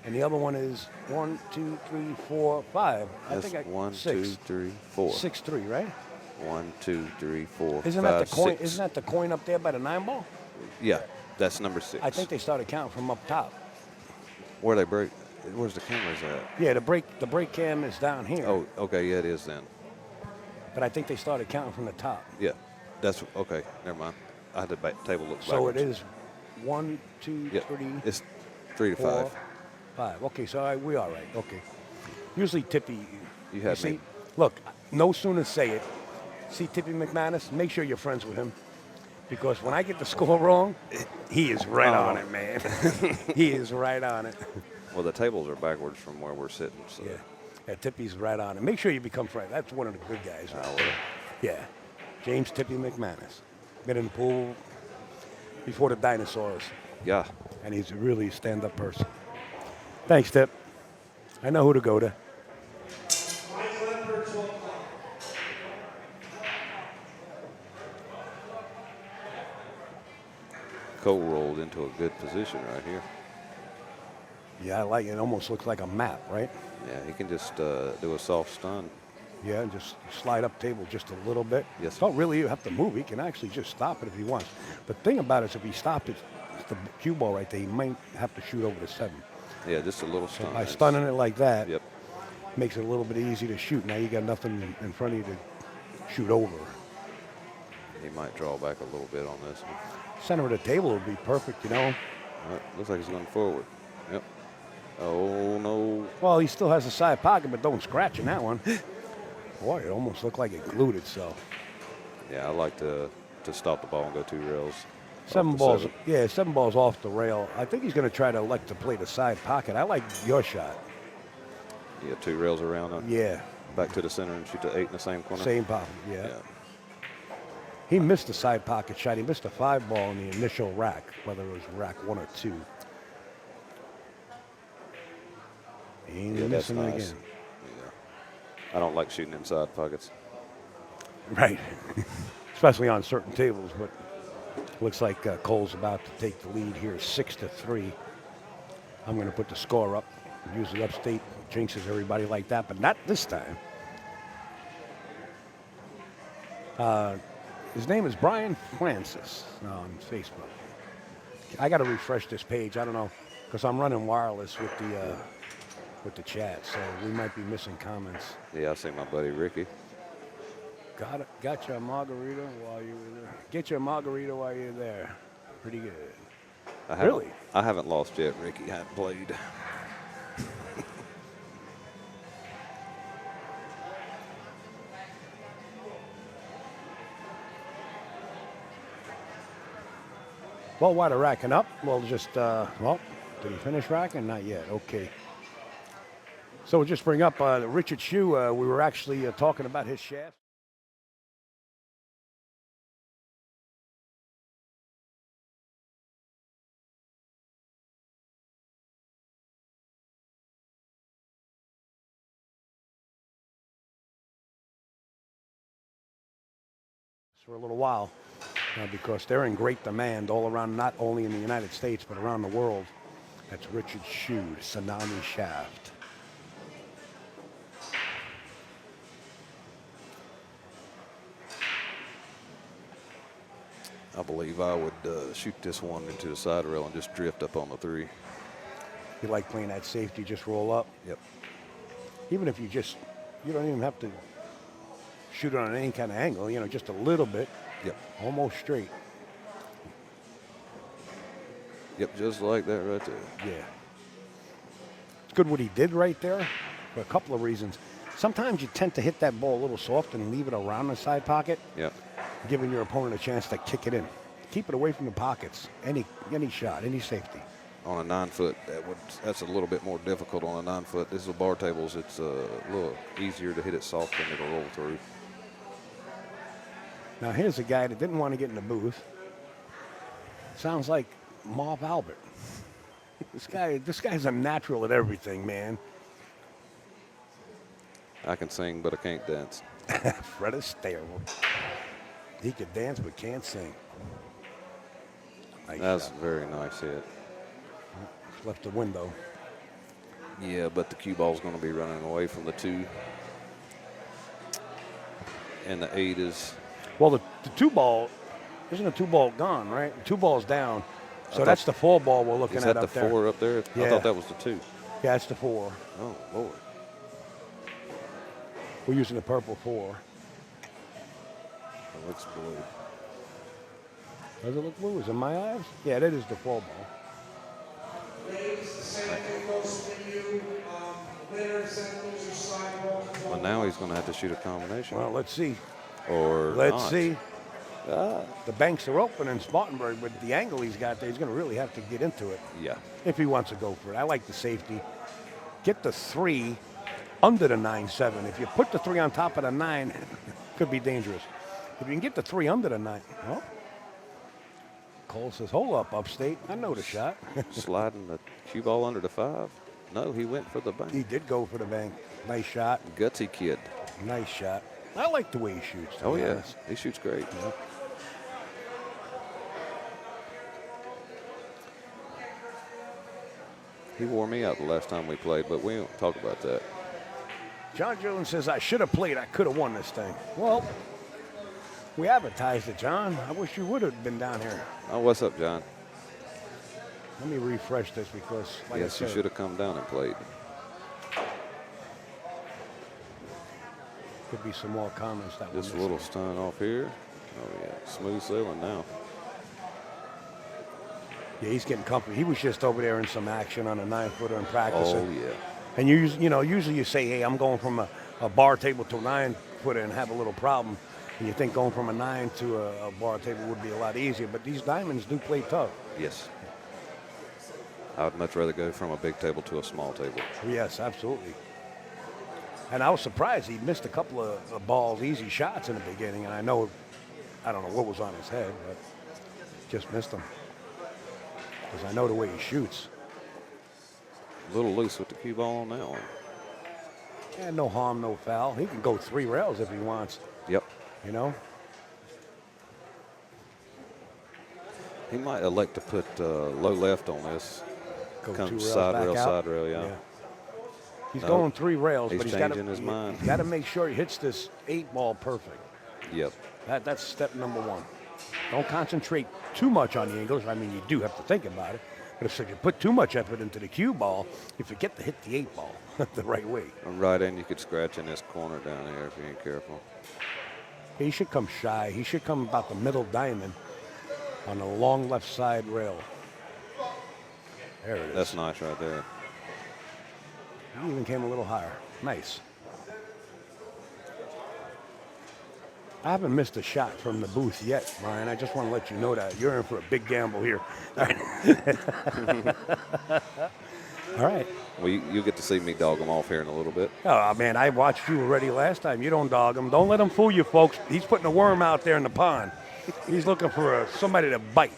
And the other one is 1, 2, 3, 4, 5. That's I think 1, 6. 2, 3, 4. 6-3, right? 1, 2, 3, 4, Isn't 5, that the coin? 6. Isn't that the coin up there by the 9 ball? Yeah, that's number 6. I think they started counting from up top. Where they break? Where's the cameras at? Yeah, the brake cam is down here. Oh, okay, yeah, it is then. But I think they started counting from the top. Yeah, that's okay. Never mind. I had the table look So backwards. it is 1, 2, Yep. 3, It's 3 to 4, 5. 5. Okay, so we all right. Okay. Usually Tippy. You had see, me. look, no sooner say it. See Tippy McManus? Make sure you're friends with him. Because when I get the score wrong, he is right Oh. on it, man. He is right on it. Well, the tables are backwards from where we're sitting. So. Yeah, Tippy's right on it. Make sure you become friends. That's one of the good guys. I Right will. there. Yeah, James Tippy McManus. Been in the pool before the dinosaurs, Yeah. and he's really a stand-up person. Thanks, Tip. I know who to go to. Michael Edward, 12 o'clock. Cole rolled into a good position right here. Yeah, I like it. It almost looks like a map, right? Yeah, he can just do a soft stun. Yeah, and just slide up table just a little bit. Yes. Don't really have to move. He can actually just stop it if he wants. The thing about it is if he stopped it, the cue ball right there, he might have to shoot over the 7. Yeah, just a little stun. By stunning it like that, Yep. makes it a little bit easy to shoot. Now you got nothing in front of you to shoot over. He might draw back a little bit on this one. Center of the table would be perfect, you know. All right, looks like he's going forward. Yep. Oh, no. Well, he still has a side pocket, but don't scratch in that one. Boy, it almost looked like it glued itself. Yeah, I like to stop the ball and go 2 rails. Seven Off the balls, 7. yeah, 7 balls off the rail. I think he's going to try to elect to play the side pocket. I like your shot. Yeah, 2 rails around. Yeah, Back to the center and shoot the 8 in the same corner. same pocket, yeah. Yeah. He missed the side pocket shot. He missed a 5 ball in the initial rack, whether it was rack 1 or 2. He ain't Yeah, that's missing it nice. again. Yeah. I don't like shooting inside pockets. Right, especially on certain tables. But looks like Cole's about to take the lead here, 6-3. I'm going to put the score up. Usually Upstate jinxes everybody like that, but not this time. His name is Brian Francis on Facebook. I got to refresh this page. I don't know, because I'm running wireless with the chat, so we might be missing comments. Yeah, I see my buddy Ricky. Got your margarita while you were there. Get your margarita while you're there. Pretty good. Really? I haven't lost yet, Ricky. I haven't played. Well, while they're racking up, we'll just, well, did he finish racking? Not yet. Okay. So we'll just bring up Richard Shue. We were actually talking about his shaft. For a little while because they're in great demand all around, not only in the United States, but around the world. That's Richard Shue, Tsunami Shaft. I believe I would shoot this one into the side rail and just drift up on the 3. You like playing that safety, just roll up? Yep. Even if you don't even have to shoot it on any kind of angle, you know, just a little bit. Yep. Almost straight. Yep, just like that right there. Yeah. It's good what he did right there for a couple of reasons. Sometimes you tend to hit that ball a little soft and leave it around the side pocket, Yep. giving your opponent a chance to kick it in. Keep it away from the pockets. Any shot, any safety. On a 9-foot, that's a little bit more difficult on a 9-foot. This is a bar tables. It's a little easier to hit it soft and it'll roll through. Now here's a guy that didn't want to get in the booth. Sounds like Marv Albert. This guy's a natural at everything, man. I can sing, but I can't dance. Fred Astaire. He could dance but can't sing. Nice That's shot. a very nice hit. Left the window. Yeah, but the cue ball's going to be running away from the 2. And the 8 is... Well, the 2 ball, isn't the 2 ball gone, right? 2 balls down. So thought- that's the 4 ball we're looking Is at that up the there. 4 up there? I Yeah. thought that was the 2. Yeah, it's the 4. Oh, Lord. We're using the purple 4. It looks blue. Does it look blue? Is it my eyes? Yeah, that is the 4 ball. Ladies, the same thing goes for you. Winners and losers slide ball to 12 Well, now he's going to have to shoot a combination. Well, let's see. Or Let's not. see. The banks are open in Spartanburg, but the angle he's got there, he's going to really have to get into it Yeah. if he wants to go for it. I like the safety. Get the 3 under the 9-7. If you put the 3 on top of the 9, it could be dangerous. If you can get the 3 under the 9, well, Cole says, hold up, Upstate. I know the shot. Sliding the cue ball under the 5. No, he went for the bank. He did go for the bank. Nice shot. Gutsy kid. Nice shot. I like the way he shoots. to Oh, be yeah. honest. He shoots great. Yeah. He wore me out the last time we played, but we won't talk about that. John Jones says, I should have played. I could have won this thing. Well, we advertised it, John. I wish you would have been down here. Oh, what's up, John? Let me refresh this because, like Yes, I you said, should have come down and played. could be some more comments that Just a were little missing. stun off here. Oh, yeah. Smooth sailing now. Yeah, he's getting comfy. He was just over there in some action on a 9-footer and practicing. Oh, yeah. And usually you say, hey, I'm going from a bar table to a 9-footer and have a little problem. And you think going from a 9 to a bar table would be a lot easier. But these diamonds do play tough. Yes. I would much rather go from a big table to a small table. Yes, absolutely. And I was surprised he missed a couple of balls, easy shots in the beginning. And I don't know what was on his head, but just missed them. Because I know the way he shoots. A little loose with the cue ball on that one. And no harm, no foul. He can go 3 rails if he wants, Yep. you know. He might elect to put low left on this. Go 2 Come rails side back rail, out. side rail, yeah. He's No, going 3 rails, he's but he's got changing his mind. He's got to make sure he hits this 8 ball perfect. Yep. That's step number 1. Don't concentrate too much on the English. I mean, you do have to think about it. But if you put too much effort into the cue ball, you forget to hit the 8 ball the right way. Right end, you could scratch in this corner down there if you ain't careful. He should come shy. He should come about the middle diamond on the long left side rail. There it is. That's nice right there. He even came a little higher. Nice. I haven't missed a shot from the booth yet, Brian. I just want to let you know that. You're in for a big gamble here. All right. Well, you get to see me dog him off here in a little bit. Oh, man, I watched you already last time. You don't dog him. Don't let him fool you, folks. He's putting a worm out there in the pond. He's looking for somebody to bite.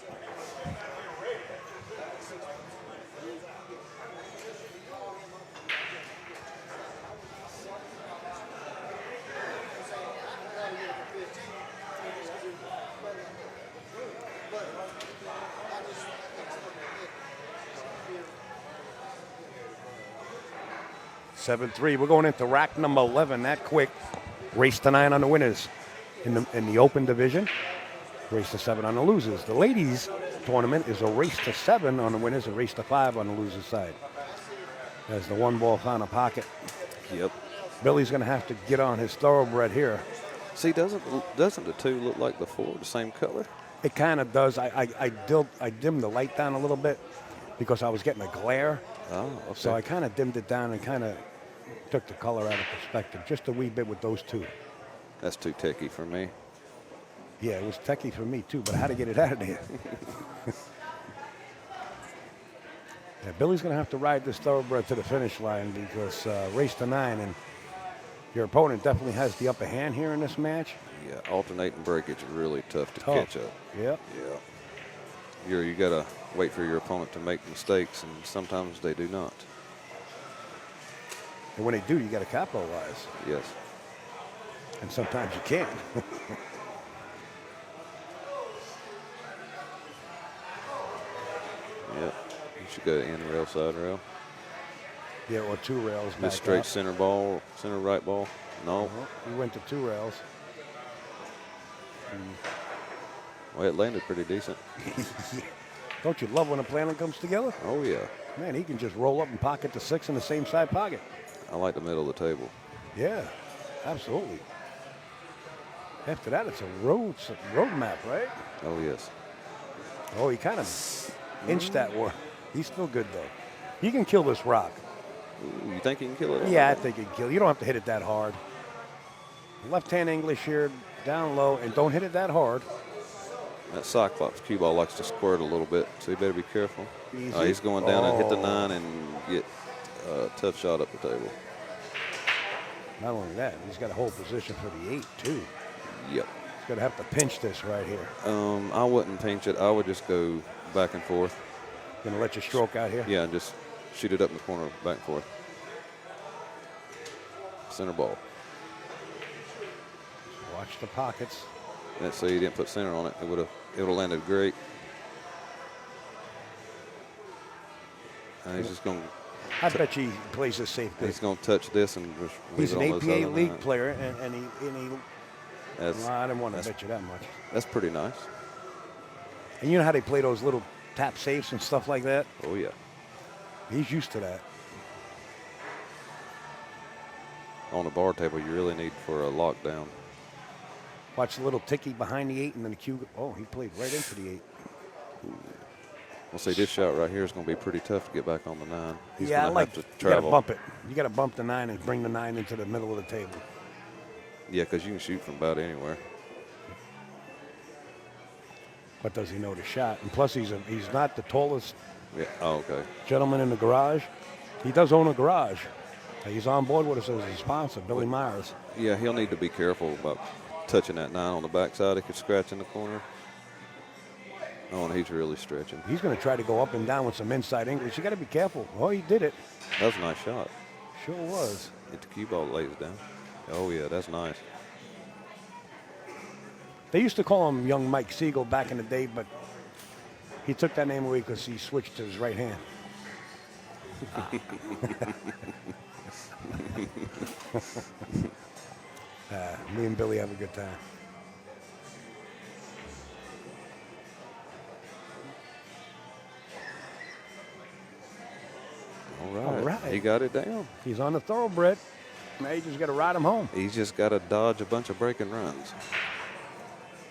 Seven three. We're going into rack number 11 that quick. Race to 9 on the winners in the open division. Race to 7 on the losers. The ladies tournament is a race to 7 on the winners and race to 5 on the losers side. As the 1 ball found a pocket. Yep. Billy's going to have to get on his thoroughbred here. See, doesn't the 2 look like the 4, the same color? It kind of does. I dimmed the light down a little bit because I was getting a glare. Oh, okay. So I kind of dimmed it down and kind of took the color out of perspective just a wee bit with those 2. That's too techie for me. Yeah, it was techie for me too, but I had to get it out of there. Yeah, Billy's going to have to ride this thoroughbred to the finish line because race to 9, and your opponent definitely has the upper hand here in this match. Yeah, alternating breakage is really tough to catch up. Yep. Yeah. You got to wait for your opponent to make mistakes, and sometimes they do not. And when they do, you got to capitalize. Yes. And sometimes you can't. Yep. You should go in rail, side rail. Yeah, or 2 rails back Just straight out. center ball, center right ball. No. He went to 2 rails. Well, it landed pretty decent. Don't you love when a plan comes together? Oh, yeah. Man, he can just roll up and pocket the 6 in the same side pocket. I like the middle of the table. Yeah, absolutely. After that, it's a road map, right? Oh, yes. Oh, he kind of inched that one. He's still good, though. He can kill this rock. Ooh, you think he can kill it? Yeah, I think he can kill. You don't have to hit it that hard. Left-hand English here, down low, and don't hit it that hard. That Cyclops cue ball likes to squirt a little bit, so you better be careful. Easy. He's going down and hit the Oh. 9 and get a tough shot up the table. Not only that, he's got to hold position for the 8, too. Yep. He's going to have to pinch this right here. I wouldn't pinch it. I would just go back and forth. Going to let you stroke out here? Yeah, and just shoot it up in the corner, back and forth. Center ball. Watch the pockets. Let's say you didn't put center on it. It would have landed great. And he's just going. I bet you he plays this safe. He's going to touch this and just He's leave an it on the other APA league nine. player, and he That's, well, I didn't want to bet you that much. that's pretty nice. And you know how they play those little tap safes and stuff like that? Oh yeah. He's used to that. On the bar table, you really need for a lockdown. Watch the little ticky behind the 8 and then the cue. Oh, he played right into the 8. We'll see, this shot right here is going to be pretty tough to get back on the 9. He's Yeah, I going to like have to you got to travel. bump it. You got to bump the 9 and bring the 9 into the middle of the table. Yeah, because you can shoot from about anywhere. But does he know the shot? And plus, he's not the tallest Yeah. Oh, okay. gentleman in the garage. He does own a garage. He's on board with us as a sponsor, Billy Myers. Yeah, he'll need to be careful about touching that 9 on the backside. He could scratch in the corner. Oh, and he's really stretching. He's going to try to go up and down with some inside English. You got to be careful. Oh, he did it. That was a nice shot. Sure was. Hit the cue ball, lays down. Oh, yeah, that's nice. They used to call him young Mike Siegel back in the day, but he took that name away because he switched to his right hand. Me and Billy have a good time. All right. right. He got it down. He's on the thoroughbred. Now you just got to ride him home. He's just got to dodge a bunch of breaking runs.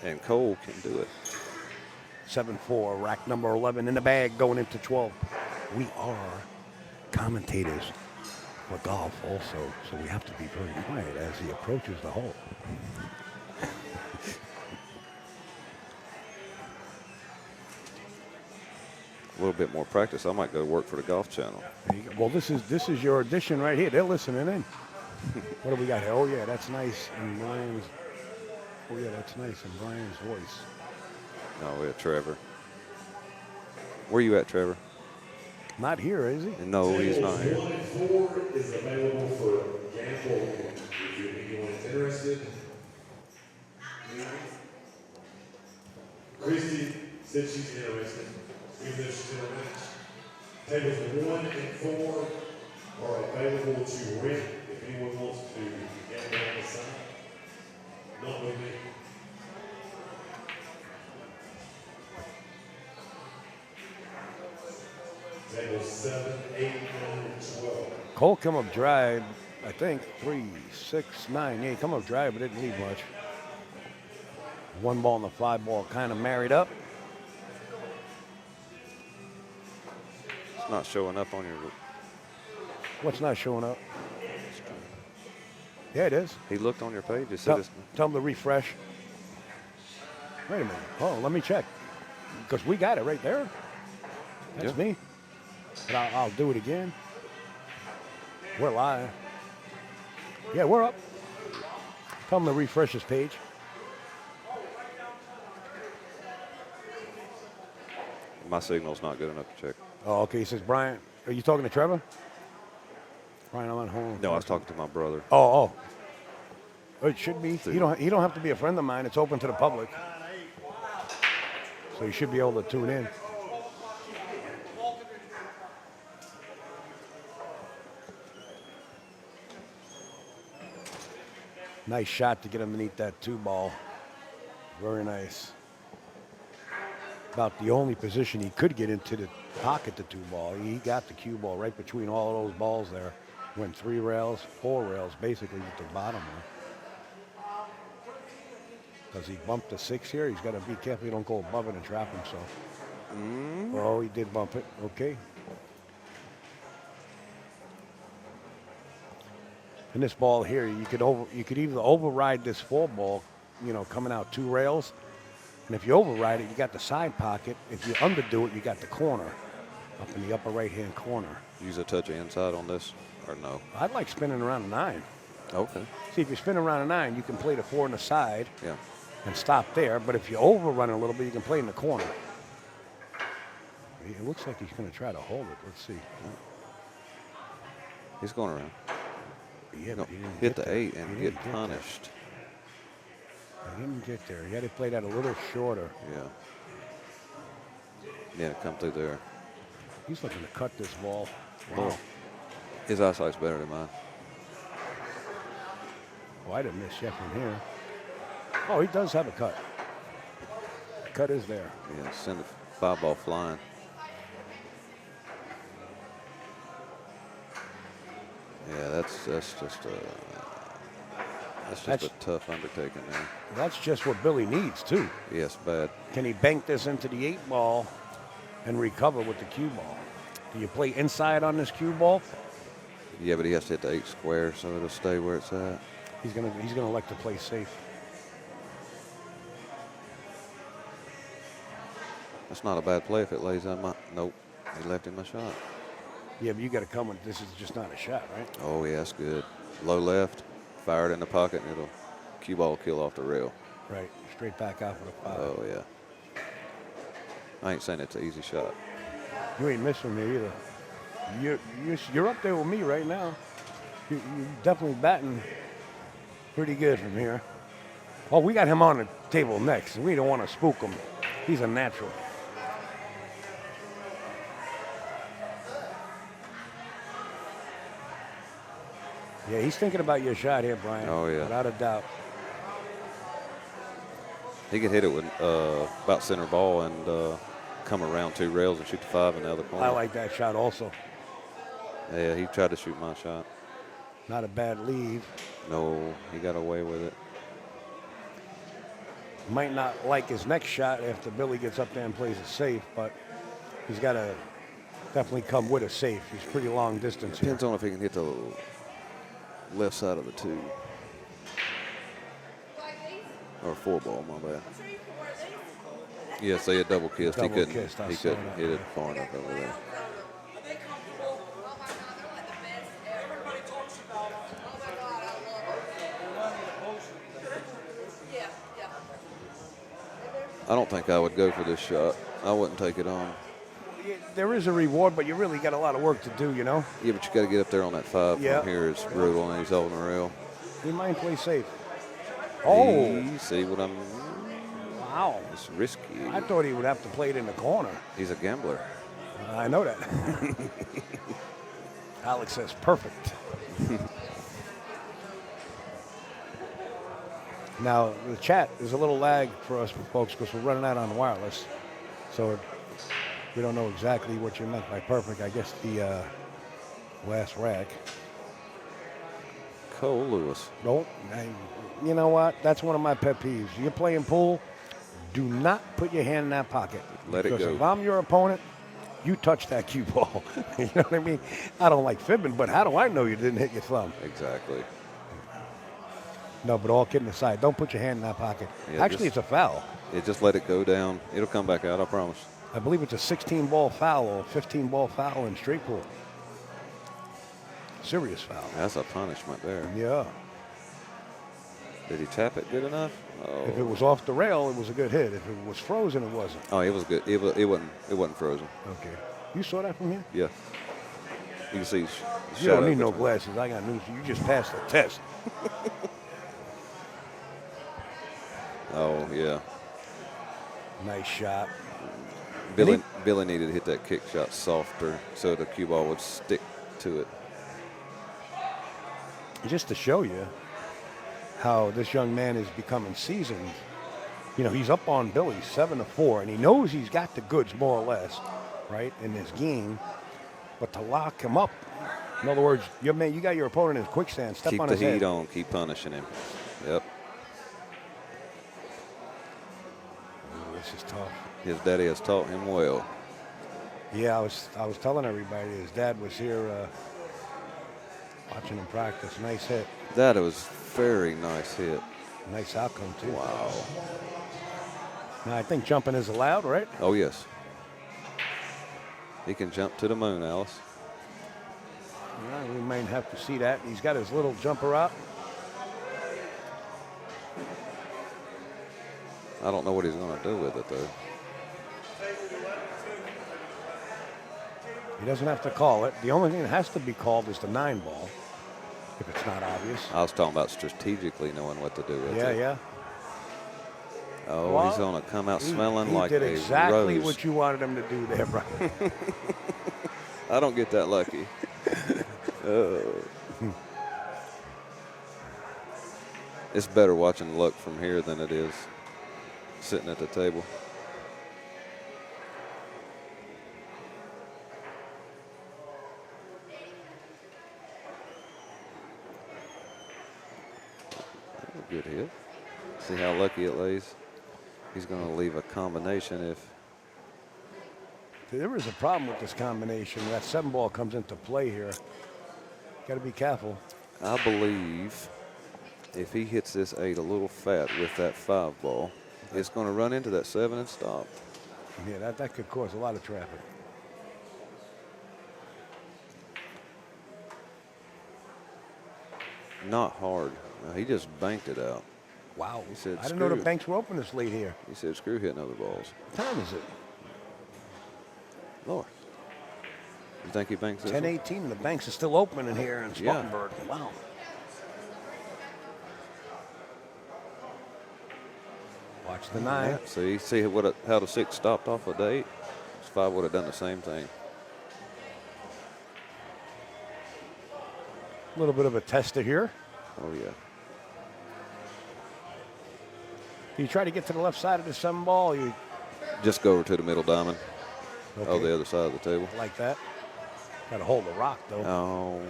And Cole can do it. 7-4, rack number 11 in the bag going into 12. We are commentators for golf also, so we have to be very quiet as he approaches the hole. A little bit more practice. I might go work for the Golf Channel. There you go. Well, this is your audition right here. They're listening in. What do we got here? Oh yeah, that's nice in Brian's. Oh yeah, that's nice in Brian's voice. No, yeah, Trevor. Where you at, Trevor? Not here, is he? No, he's not here. 1 and 4 is available for gamble if anyone is interested. Christy said she's interested, even though she's in a match. Tables 1 and 4 are available to rent if anyone wants to gamble on the side. Not with me. Tables 7, 8, 9, and 12. Cole come up dry, I think 3, 6, 9. Yeah, he come up dry, but didn't leave much. 1 ball and the 5 ball kind of married up. It's not showing up on your. What's not showing up? Yeah, it is. He looked on your page. It said Tell him to refresh. Wait a minute. Oh, let me check. Because we got it right there. That's Yeah. me. But I'll do it again. We're live. Yeah, we're up. Tell him to refresh his page. my signal's not good enough to check. Oh, okay. He says, Brian, are you talking to Trevor? Brian, I'm at home. No, I was talking to my brother. Oh. It should be. You don't have to be a friend of mine. It's open to the public. So you should be able to tune in. Nice shot to get underneath that 2 ball. Very nice. about the only position he could get into the pocket the 2 ball. He got the cue ball right between all of those balls there. Went 3 rails, 4 rails, basically at the bottom there. Does he bump the 6 here? He's got to be careful he don't go above it and trap himself. Oh, he did bump it. Okay. And this ball here, you could either override this 4 ball, you know, coming out 2 rails. And if you override it, you got the side pocket. If you underdo it, you got the corner up in the upper right-hand corner. Use a touch of inside on this, or no? I'd like spinning around a 9. Okay. See, if you spin around a 9, you can play the 4 on the side Yeah. and stop there. But if you overrun it a little bit, you can play in the corner. It looks like he's going to try to hold it. Let's see. He's going around. Yeah, but he didn't Hit get the there. 8 He and didn't get get there. punished. He didn't get there. He had to play that a little shorter. Yeah. Yeah, come through there. He's looking to cut this ball. Wow. Oh. His eyesight's better than mine. Oh, I'd have missed yet from here. Oh, he does have a cut. The cut is there. Yeah, send the 5 ball flying. Yeah, that's just a tough undertaking there. That's just what Billy needs, too. Yes, bad. Can he bank this into the 8 ball and recover with the cue ball? Do you play inside on this cue ball? Yeah, but he has to hit the 8 square, so it'll stay where it's at. He's gonna like to play safe. That's not a bad play if it lays on my. Nope, he left him my shot. Yeah, but you got to come with this is just not a shot, right? Oh yeah, that's good. Low left, fire it in the pocket, and it'll cue ball kill off the rail. Right, straight back out for the 5. Oh yeah. I ain't saying it's an easy shot. You ain't missing me either. You're up there with me right now. You're definitely batting pretty good from here. Oh, we got him on the table next. We don't want to spook him. He's a natural. Yeah, he's thinking about your shot here, Brian. Oh, yeah. Without a doubt. He could hit it with about center ball and come around 2 rails and shoot the 5 in the other corner. I like that shot also. Yeah, he tried to shoot my shot. Not a bad lead. No, he got away with it. Might not like his next shot after Billy gets up there and plays it safe, but he's got to definitely come with a safe. He's pretty long distance here. Depends on if he can hit the left side of the 2. Or 4 ball, my bad. Yes, they had double kissed. Double he couldn't. kissed, I He saw couldn't that. hit it far enough over there. I don't think I would go for this shot. I wouldn't take it on. There is a reward, but you really got a lot of work to do, you know? Yeah, but you got to get up there on that 5 Yeah. from here. It's brutal, and he's holding a rail. He might play safe. Oh, You see what I'm. wow. It's risky. I thought he would have to play it in the corner. He's a gambler. I know that. Alex says perfect. Now, the chat is a little lag for us folks because we're running out on wireless. So we don't know exactly what you meant by perfect. I guess the last rack. Cole Lewis. You know what? That's one of my pet peeves. You're playing pool, do not put your hand in that pocket. Let it Because go. if I'm your opponent, you touch that cue ball. You know what I mean? I don't like fibbing, but how do I know you didn't hit your thumb? Exactly. No, but all kidding aside, don't put your hand in that pocket. Yeah, Actually, just- it's a foul. Yeah, just let it go down. It'll come back out, I promise. I believe it's a 16-ball foul or 15-ball foul in straight pool. Serious foul. That's a punishment there. Yeah. Did he tap it good enough? If it Oh, was off the rail, it was a good hit. If it was frozen, it wasn't. oh, it was good. It wasn't frozen. Okay. You saw that from here? Yeah. You can see. You don't need no glasses. I got news for you. You just passed the test. Oh yeah. Nice shot. Billy needed to hit that kick shot softer so the cue ball would stick to it. Just to show you how this young man is becoming seasoned, You know, he's up on Billy 7-4, and he knows he's got the goods more or less, right, in this game. But to lock him up, in other words, you got your opponent in his quicksand. Step Keep on the his head. heat on. Keep punishing him. Yep. Ooh, this is tough. His daddy has taught him well. Yeah, I was telling everybody his dad was here watching him practice. Nice hit. That was very nice hit. Nice outcome, too. Wow. Now, I think jumping is allowed, right? Oh, yes. He can jump to the moon, Alice. Yeah, we might have to see that. He's got his little jumper out. I don't know what he's going to do with it, though. He doesn't have to call it. The only thing that has to be called is the 9 ball, if it's not obvious. I was talking about strategically knowing what to do with it. Yeah. Oh, Well, he's going to come out smelling he like did a exactly rose. what you wanted him to do there, Brian. I don't get that lucky. It's better watching luck from here than it is sitting at the table. Good hit. See how lucky it lays? He's going to leave a combination if... There is a problem with this combination. That 7 ball comes into play here. Got to be careful. I believe if he hits this 8 a little fat with that 5 ball, it's going to run into that 7 and stop. Yeah, that could cause a lot of traffic. Not hard. No, he just banked it out. Wow. He said, I didn't know the "Screw." banks were open this late here. He said, screw hitting other balls. What time is it? Lord. You think he banks this one? 10:18. The banks are still open in here in Yeah. Spartanburg. Wow. Watch the 9. Yeah, see what how the 6 stopped off at the 8? 5 would have done the same thing. A little bit of a tester here. Oh, yeah. Do you try to get to the left side of the 7 ball? You Just go over to the middle diamond. okay. Oh, the other side of the table. Like that? Got to hold the rock, though. Oh,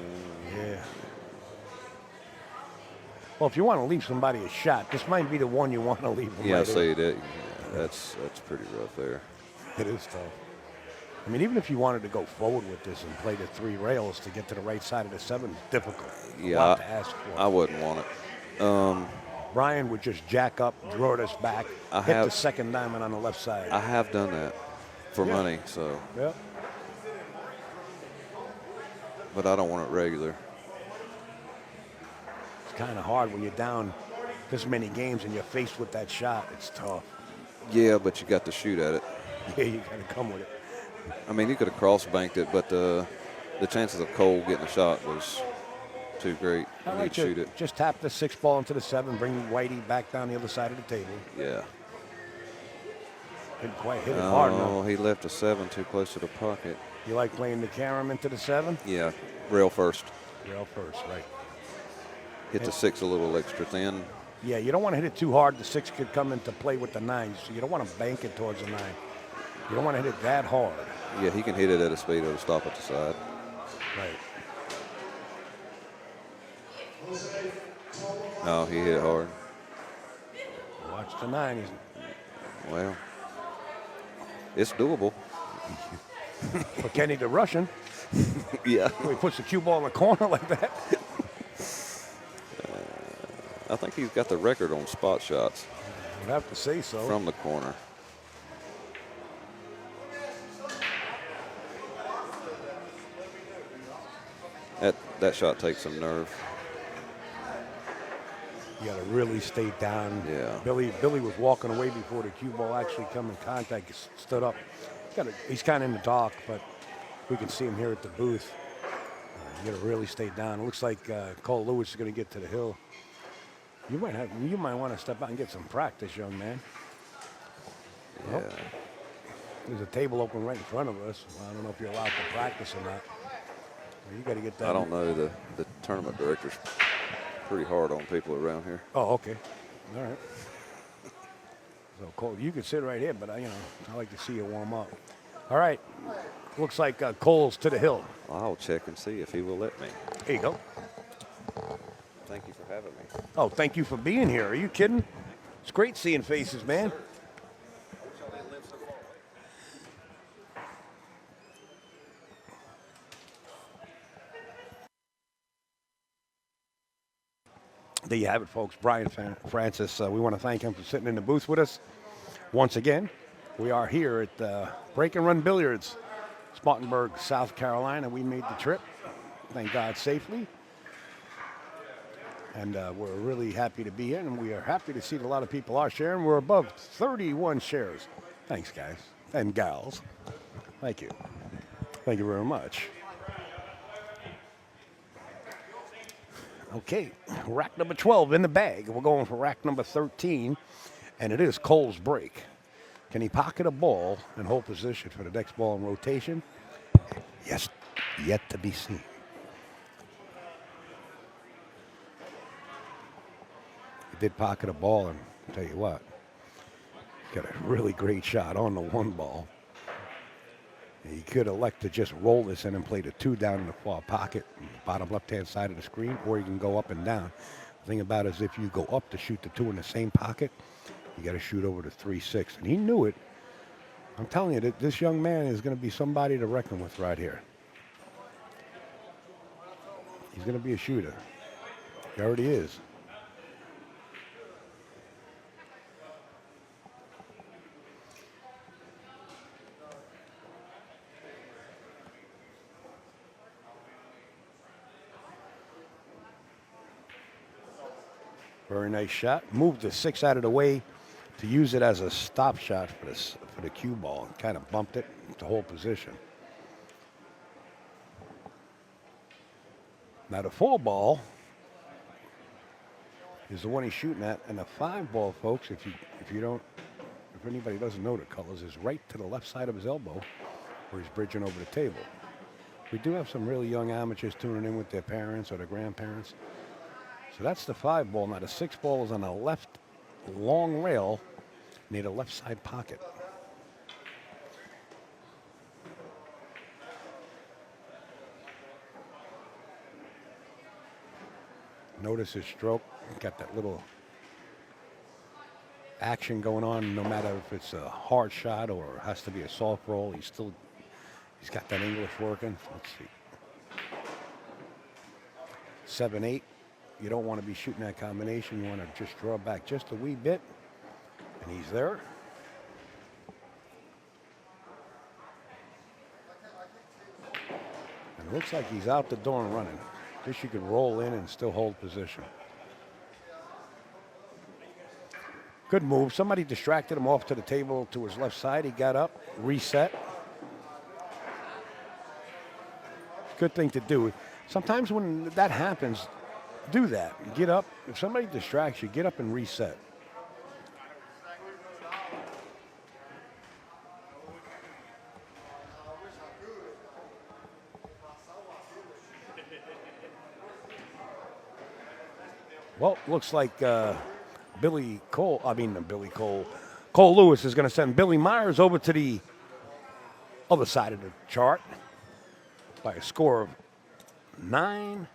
Yeah. Well, if you want to leave somebody a shot, this might be the one you want to leave them yeah, I right see in. that. Yeah, that's pretty rough there. It is tough. I mean, even if you wanted to go forward with this and play the 3 rails to get to the right side of the 7, it's difficult. A Yeah, lot to ask for. I wouldn't want it. Brian would just jack up, draw this back, I hit have- the 2nd diamond on the left side. I have done that for Yeah. money, so, Yeah. but I don't want it regular. It's kind of hard when you're down this many games and you're faced with that shot. It's tough. Yeah, but you got to shoot at it. Yeah, you got to come with it. I mean, you could have cross-banked it, but the chances of Cole getting a shot was too great. I You like need to to shoot it. just tap the 6 ball into the 7, bring Whitey back down the other side of the table. Yeah. Didn't quite hit it hard Oh, enough. he left a 7 too close to the pocket. You like playing the carom into the 7? Yeah, rail first. Rail first, right. Hit the 6 a little extra thin. Yeah, you don't want to hit it too hard. The 6 could come into play with the 9, so you don't want to bank it towards the 9. You don't want to hit it that hard. Yeah, he can hit it at a speed it'll stop at the side. Right. No, he hit it hard. Watch the 9. He's, Well, it's doable. for Kenny the Russian, Yeah. he puts the cue ball in the corner like that. I think he's got the record on spot shots I'd have to say so. from the corner. That shot takes some nerve. You got to really stay down. Yeah. Billy was walking away before the cue ball actually come in contact. He stood up. He's kind of in the dark, but we can see him here at the booth. You got to really stay down. It looks like Cole Lewis is going to get to the hill. You might want to step out and get some practice, young man. Yeah. Oh. There's a table open right in front of us. Well, I don't know if you're allowed to practice or not. Well, you got to get that. I don't know. The tournament director's pretty hard on people around here. Oh, okay. All right. So Cole, you can sit right here, but I like to see you warm up. All right. Looks like Cole's to the hill. I'll check and see if he will let me. There you go. Thank you for having me. Oh, thank you for being here. Are you kidding? It's great seeing faces, man. There you have it, folks. Brian Francis, we want to thank him for sitting in the booth with us once again. We are here at Break and Run Billiards, Spartanburg, South Carolina. We made the trip, thank God, safely. And we're really happy to be here, and we are happy to see that a lot of people are sharing. We're above 31 shares. Thanks, guys and gals. Thank you. Thank you very much. Okay, rack number 12 in the bag. We're going for rack number 13, and it is Cole's break. Can he pocket a ball and hold position for the next ball in rotation? Yes, yet to be seen. He did pocket a ball, and I'll tell you what, got a really great shot on the one ball. He could elect to just roll this in and play the 2 down in the far pocket, bottom left-hand side of the screen, or you can go up and down. The thing about it is if you go up to shoot the 2 in the same pocket, you got to shoot over the 3-6. And he knew it. I'm telling you, that this young man is going to be somebody to reckon with right here. He's going to be a shooter. He already is. Very nice shot. Moved the 6 out of the way to use it as a stop shot for the cue ball. Kind of bumped it to hold position. Now the 4 ball is the one he's shooting at, and the 5 ball, folks, if anybody doesn't know the colors, is right to the left side of his elbow, where he's bridging over the table. We do have some really young amateurs tuning in with their parents or their grandparents. So that's the 5 ball. Now the 6 ball is on the left long rail near the left side pocket. Notice his stroke. Got that little action going on, no matter if it's a hard shot or has to be a soft roll. He's got that English working. Let's see. 7-8. You don't want to be shooting that combination. You want to just draw back just a wee bit. And he's there. And it looks like he's out the door and running. Just you can roll in and still hold position. Good move. Somebody distracted him off to the table to his left side. He got up, reset. Good thing to do. Sometimes when that happens, do that. Get up. If somebody distracts you, get up and reset. Well, looks like Cole Lewis is going to send Billy Myers over to the other side of the chart by a score of 9-4.